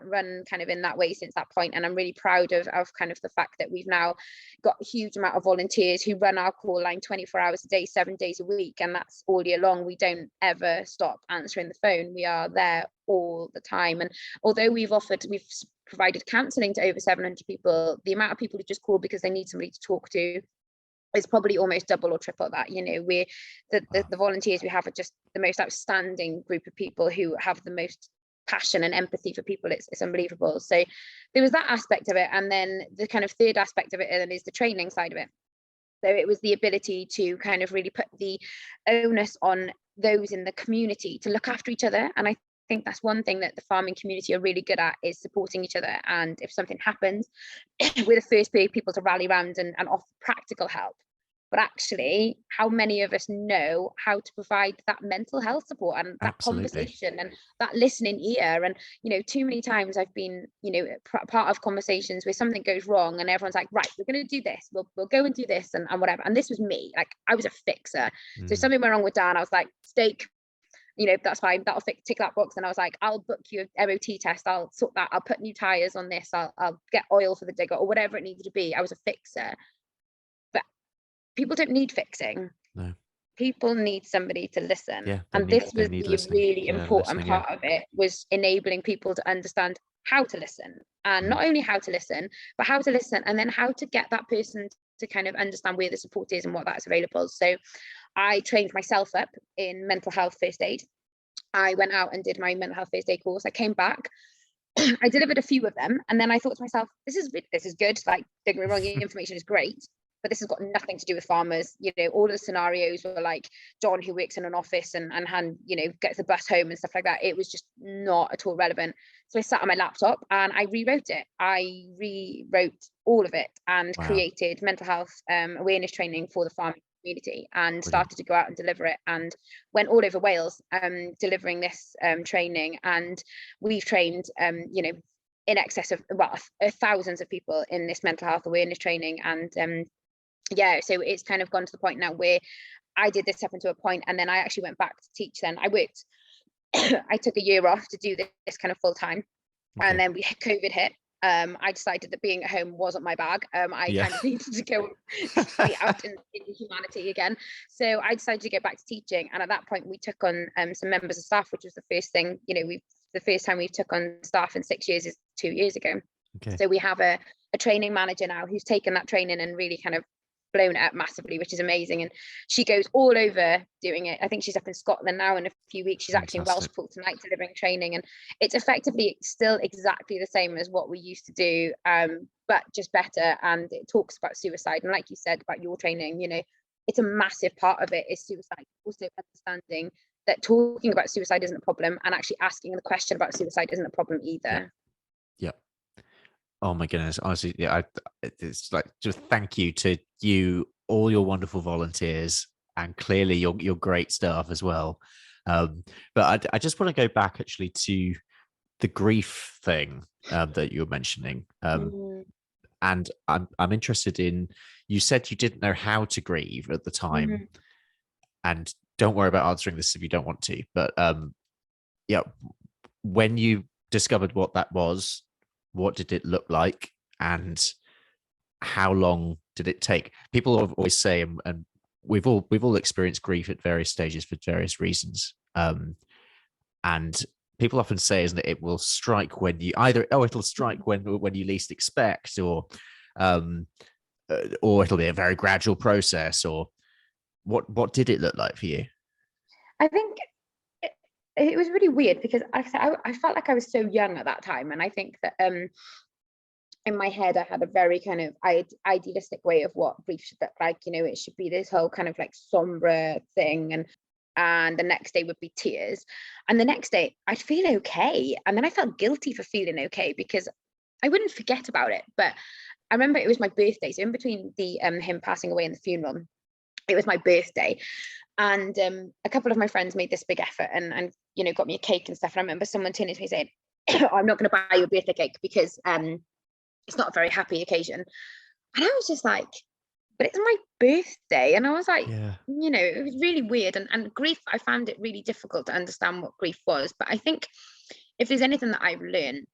kind of in that way since that point. And I'm really proud of kind of the fact that we've now got a huge amount of volunteers who run our call line 24 hours a day, 7 days a week, and that's all year long. We don't ever stop answering the phone, we are there all the time. And although we've provided counselling to over 700 people, the amount of people who just call because they need somebody to talk to is probably almost double or triple that. We're the volunteers we have are just the most outstanding group of people who have the most passion and empathy for people. It's unbelievable. So there was that aspect of it, and then the kind of third aspect of it is the training side of it. So it was the ability to kind of really put the onus on those in the community to look after each other. And I think that's one thing that the farming community are really good at, is supporting each other. And if something happens, we're the first people to rally around and offer practical help. But actually, how many of us know how to provide that mental health support and that conversation and that listening ear? And too many times I've been part of conversations where something goes wrong and everyone's like, right, we're going to do this, we'll go and do this and whatever. And this was me, like, I was a fixer. So something went wrong with Dan, I was like, steak, that's fine, that'll tick that box. And I was like, I'll book you a MOT test, I'll sort that, I'll put new tires on this, I'll get oil for the digger, or whatever it needed to be. I was a fixer. But people don't need fixing. No, people need somebody to listen. And this was the really important part of it, was enabling people to understand how to listen, and not only how to listen, but how to listen, and then how to get that person to kind of understand where the support is and what that's available. So I trained myself up in mental health first aid. I went out and did my mental health first aid course. I came back, I delivered a few of them, and then I thought to myself, this is good. Like, don't get me wrong, the information is great, but this has got nothing to do with farmers. All of the scenarios were like John, who works in an office and gets the bus home and stuff like that. It was just not at all relevant. So I sat on my laptop and I rewrote it. I rewrote all of it and created mental health awareness training for the farming community, and started to go out and deliver it, and went all over Wales delivering this training. And we've trained in excess of thousands of people in this mental health awareness training. And so it's kind of gone to the point now where I did this up until a point, and then I actually went back to teach. Then I worked I took a year off to do this kind of full time, and then COVID hit. I decided that being at home wasn't my bag. I kind of needed to go be out in humanity again. So I decided to get back to teaching. And at that point, we took on some members of staff, which was the first thing, the first time we took on staff in 6 years is 2 years ago. So we have a training manager now who's taken that training and really kind of blown it up massively, which is amazing. And she goes all over doing it. I think she's up in Scotland now in a few weeks. She's actually in Welshpool tonight delivering training, and it's effectively still exactly the same as what we used to do, but just better. And it talks about suicide, and like you said about your training, it's a massive part of it is suicide. Also understanding that talking about suicide isn't a problem, and actually asking the question about suicide isn't a problem either. Oh my goodness, honestly, it's like, just thank you to you, all your wonderful volunteers, and clearly your great staff as well. But I just want to go back actually to the grief thing that you were mentioning, and I'm interested in. You said you didn't know how to grieve at the time, and don't worry about answering this if you don't want to. But when you discovered what that was, what did it look like, and how long did it take? People always say, and we've all experienced grief at various stages for various reasons. And people often say, isn't it, it will strike when you it'll strike when you least expect, or it'll be a very gradual process. Or what did it look like for you? I think it was really weird because I felt like I was so young at that time, and I think that in my head, I had a very kind of idealistic way of what grief should look like. It should be this whole kind of like somber thing, and the next day would be tears, and the next day I'd feel okay, and then I felt guilty for feeling okay because I wouldn't forget about it. But I remember it was my birthday, so in between the him passing away and the funeral, it was my birthday, and a couple of my friends made this big effort and got me a cake and stuff. And I remember someone turning to me saying, "I'm not going to buy you a birthday cake because it's not a very happy occasion." And I was just like, but it's my birthday. And I was like, Yeah. it was really weird. And grief, I found it really difficult to understand what grief was. But I think if there's anything that I've learned,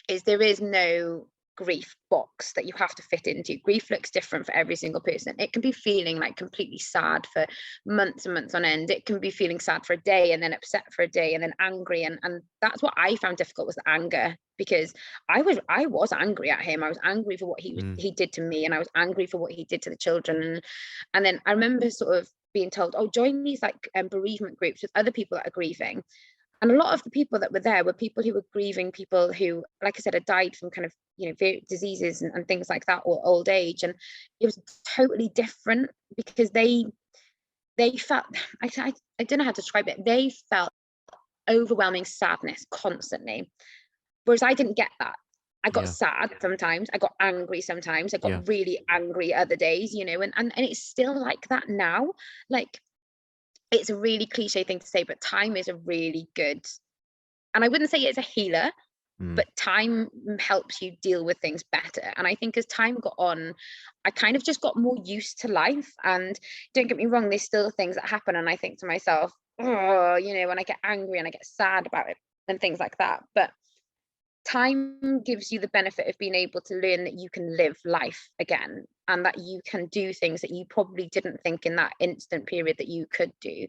is there is no grief box that you have to fit into. Grief looks different for every single person. It can be feeling like completely sad for months and months on end. It can be feeling sad for a day and then upset for a day and then angry. And that's what I found difficult, was the anger, because I was angry at him. I was angry for what he did to me, and I was angry for what he did to the children. And then I remember sort of being told, oh, join these like bereavement groups with other people that are grieving. And a lot of the people that were there were people who were grieving people who, like I said, had died from kind of, diseases and things like that, or old age. And it was totally different because they felt, I don't know how to describe it. They felt overwhelming sadness constantly. Whereas I didn't get that. I got sad sometimes. I got angry sometimes. I got really angry other days, and it's still like that now. Like, it's a really cliche thing to say, but time is a really good, and I wouldn't say it's a healer, but time helps you deal with things better. And I think as time got on, I kind of just got more used to life. And don't get me wrong, there's still things that happen, and I think to myself, oh, when I get angry and I get sad about it and things like that. But time gives you the benefit of being able to learn that you can live life again, and that you can do things that you probably didn't think in that instant period that you could do.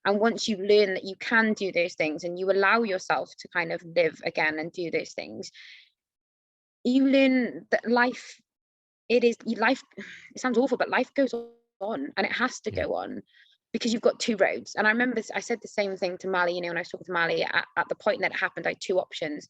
And once you learn that you can do those things and you allow yourself to kind of live again and do those things, you learn that life, it sounds awful, but life goes on, and it has to go on, because you've got two roads. And I remember I said the same thing to Mally, when I was talking to Mally at the point that it happened. I had two options.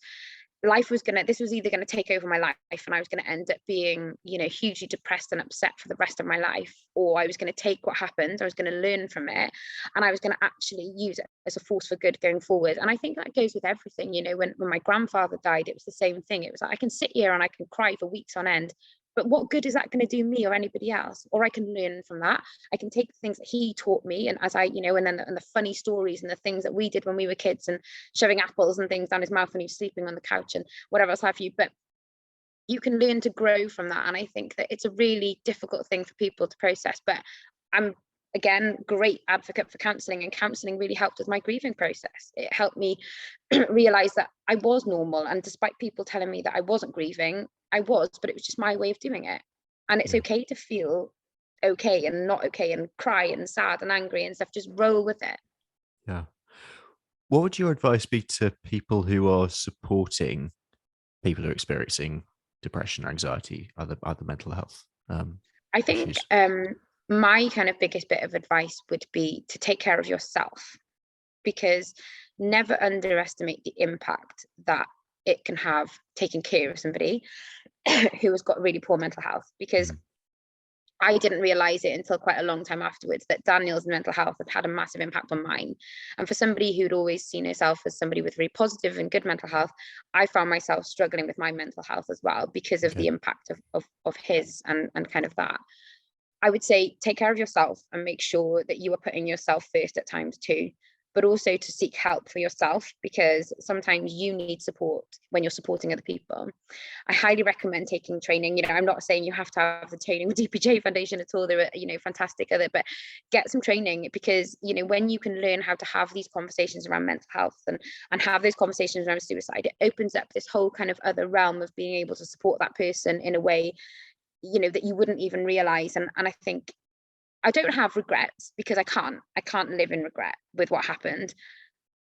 This was either going to take over my life, and I was going to end up being, hugely depressed and upset for the rest of my life, or I was going to take what happened, I was going to learn from it, and I was going to actually use it as a force for good going forward. And I think that goes with everything. When my grandfather died, it was the same thing. It was like, I can sit here and I can cry for weeks on end, but what good is that going to do me or anybody else? Or I can learn from that. I can take the things that he taught me, and as and then the funny stories and the things that we did when we were kids, and shoving apples and things down his mouth when he was sleeping on the couch and whatever else have you. But you can learn to grow from that. And I think that it's a really difficult thing for people to process. But I'm, again, great advocate for counselling, and counselling really helped with my grieving process. It helped me realize that I was normal, and despite people telling me that I wasn't grieving, I was, but it was just my way of doing it. And it's okay to feel okay and not okay, and cry and sad and angry and stuff. Just roll with it. Yeah. What would your advice be to people who are supporting people who are experiencing depression, anxiety, other mental health I think issues? My kind of biggest bit of advice would be to take care of yourself, because never underestimate the impact that it can have taking care of somebody who has got really poor mental health. Because I didn't realize it until quite a long time afterwards that Daniel's mental health had a massive impact on mine. And for somebody who'd always seen herself as somebody with really positive and good mental health, I found myself struggling with my mental health as well, because of the impact of his and kind of that. I would say take care of yourself and make sure that you are putting yourself first at times too, but also to seek help for yourself, because sometimes you need support when you're supporting other people. I highly recommend taking training. I'm not saying you have to have the training with DPJ Foundation at all. They're, fantastic other, but get some training, because, when you can learn how to have these conversations around mental health and have those conversations around suicide, it opens up this whole kind of other realm of being able to support that person in a way, that you wouldn't even realize. And I think I don't have regrets, because I can't live in regret with what happened,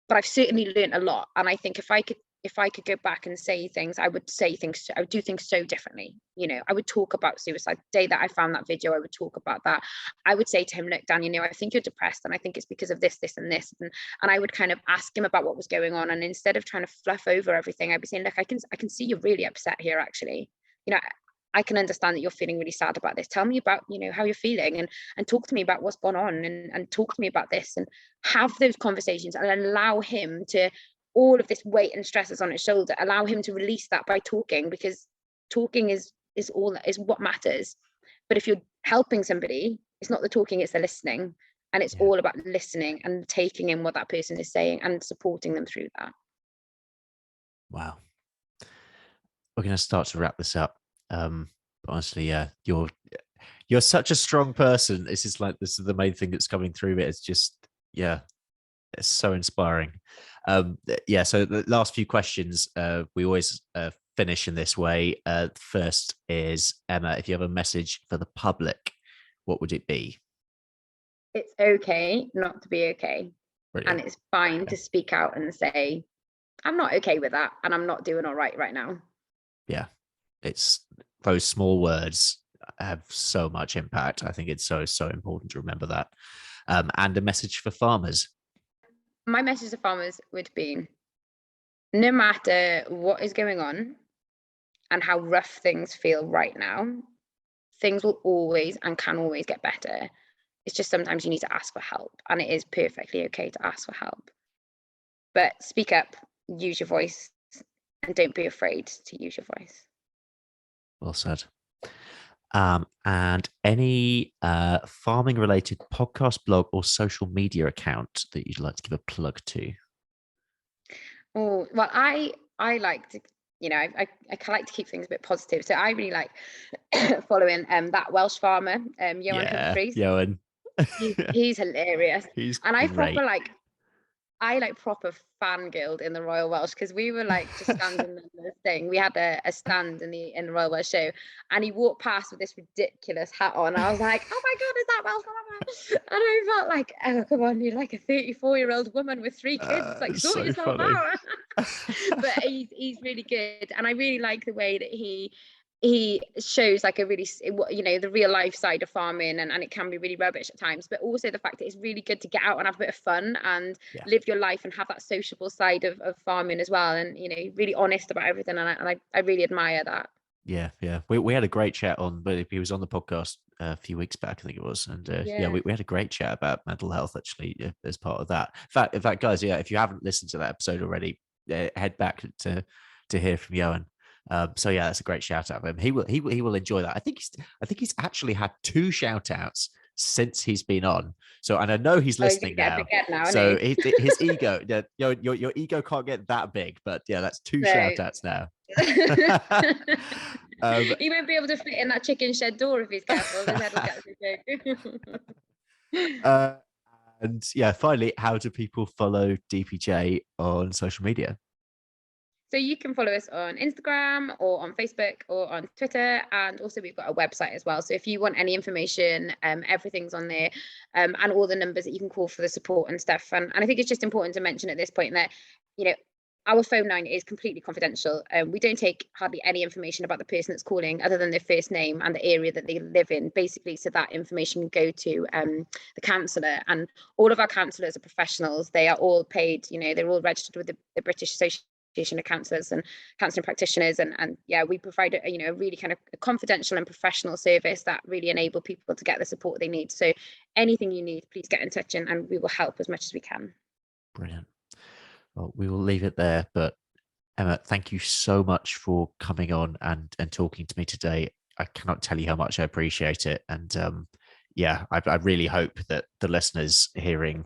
but I've certainly learned a lot. And I think if I could if I could go back and say things, I would do things so differently. I would talk about suicide. The day that I found that video, I would talk about that. I would say to him, look, Dan, I think you're depressed, and I think it's because of this, this, and this. And I would kind of ask him about what was going on. And instead of trying to fluff over everything, I'd be saying, look, I can see you're really upset here, actually. I can understand that you're feeling really sad about this. Tell me about, how you're feeling, and talk to me about what's gone on, and talk to me about this, and have those conversations, and allow him to, all of this weight and stress is on his shoulder, allow him to release that by talking, because talking is what matters. But if you're helping somebody, it's not the talking, it's the listening. And it's all about listening and taking in what that person is saying and supporting them through that. Wow. We're going to start to wrap this up. Honestly, you're such a strong person. This is the main thing that's coming through it. It's just, it's so inspiring. So the last few questions, we always finish in this way. First is, Emma, if you have a message for the public, what would it be? It's okay not to be okay. Brilliant. And it's fine to speak out and say, I'm not okay with that, and I'm not doing all right now. Yeah, it's those small words have so much impact. I think it's so important to remember that. And a message for farmers. My message to farmers would be, no matter what is going on and how rough things feel right now, things will always and can always get better. It's just sometimes you need to ask for help, and it is perfectly okay to ask for help. But speak up, use your voice, and don't be afraid to use your voice. Well said. And any farming related podcast, blog, or social media account that you'd like to give a plug to? Oh, well, I like to, I like to keep things a bit positive. So I really like following that Welsh farmer, Johan Humphreys. Johan. He's hilarious. He's and great. I proper fangirled in the Royal Welsh, because we were just standing in the thing. We had a stand in the Royal Welsh show, and he walked past with this ridiculous hat on. I was like, oh my God, is that Welsh farmer? And I felt like, oh, come on, you're like a 34-year-old woman with 3 kids. Sort yourself out. But he's really good. And I really like the way that he shows a really, the real life side of farming, and it can be really rubbish at times, but also the fact that it's really good to get out and have a bit of fun and live your life and have that sociable side of farming as well, and really honest about everything, and I really admire that. We had a great chat on, but he was on the podcast a few weeks back, I think it was, and we had a great chat about mental health actually as part of that. In fact, guys, if you haven't listened to that episode already, head back to hear from Johan. So that's a great shout out of him. He will enjoy that. I think he's actually had 2 shout outs since he's been on. So, and I know he's listening now. So his ego, your ego can't get that big, but that's 2 shout outs now. He won't be able to fit in that chicken shed door if he's careful. His head will get and finally, how do people follow DPJ on social media? So you can follow us on Instagram or on Facebook or on Twitter, and also we've got a website as well. So if you want any information, everything's on there, and all the numbers that you can call for the support and stuff. And I think it's just important to mention at this point that, our phone line is completely confidential. We don't take hardly any information about the person that's calling other than their first name and the area that they live in, basically, so that information can go to the counsellor. And all of our counsellors are professionals. They are all paid, they're all registered with the British Association of Counsellors and Counselling Practitioners, and we provide a really kind of a confidential and professional service that really enable people to get the support they need. So anything you need, please get in touch, and we will help as much as we can. Brilliant. Well, we will leave it there, but Emma, thank you so much for coming on and talking to me today. I cannot tell you how much I appreciate it, and I really hope that the listeners hearing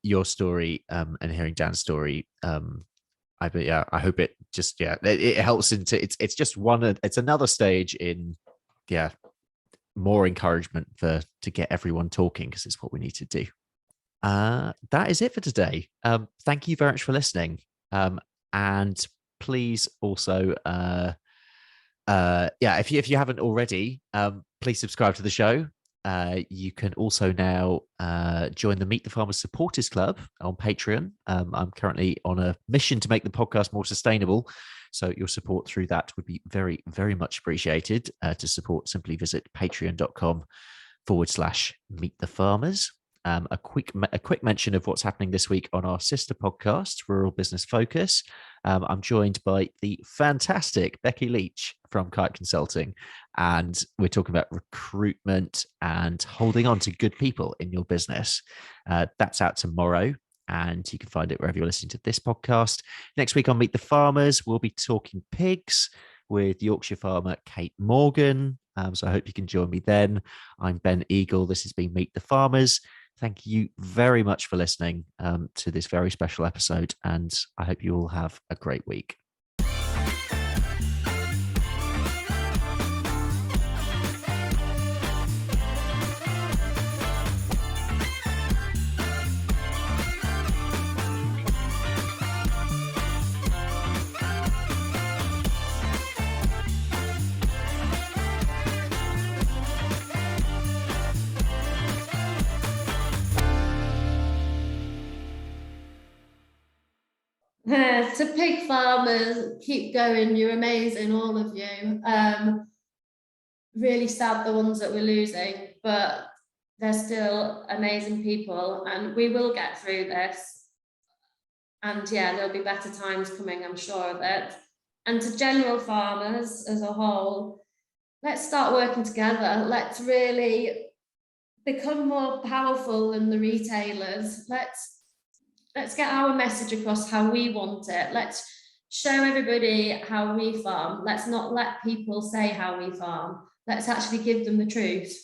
your story and hearing Dan's story, I hope it just it helps into it's just it's another stage in more encouragement to get everyone talking, because it's what we need to do. That is it for today. Thank you very much for listening, and please also if you haven't already, please subscribe to the show. you can also now join the Meet the Farmers Supporters Club on Patreon. I'm currently on a mission to make the podcast more sustainable, so your support through that would be very, very much appreciated. To support, simply visit patreon.com/Meet the Farmers. A quick mention of what's happening this week on our sister podcast, Rural Business Focus. I'm joined by the fantastic Becky Leach from Kite Consulting, and we're talking about recruitment and holding on to good people in your business. That's out tomorrow, and you can find it wherever you're listening to this podcast. Next week on Meet the Farmers, we'll be talking pigs with Yorkshire farmer Kate Morgan. So I hope you can join me then. I'm Ben Eagle. This has been Meet the Farmers. Thank you very much for listening to this very special episode, and I hope you all have a great week. To pig farmers, keep going. You're amazing, all of you. Really sad the ones that we're losing, but they're still amazing people, and we will get through this. And yeah, there'll be better times coming, I'm sure of it. And to general farmers as a whole, let's start working together. Let's really become more powerful than the retailers. Let's get our message across how we want it. Let's show everybody how we farm. Let's not let people say how we farm. Let's actually give them the truth.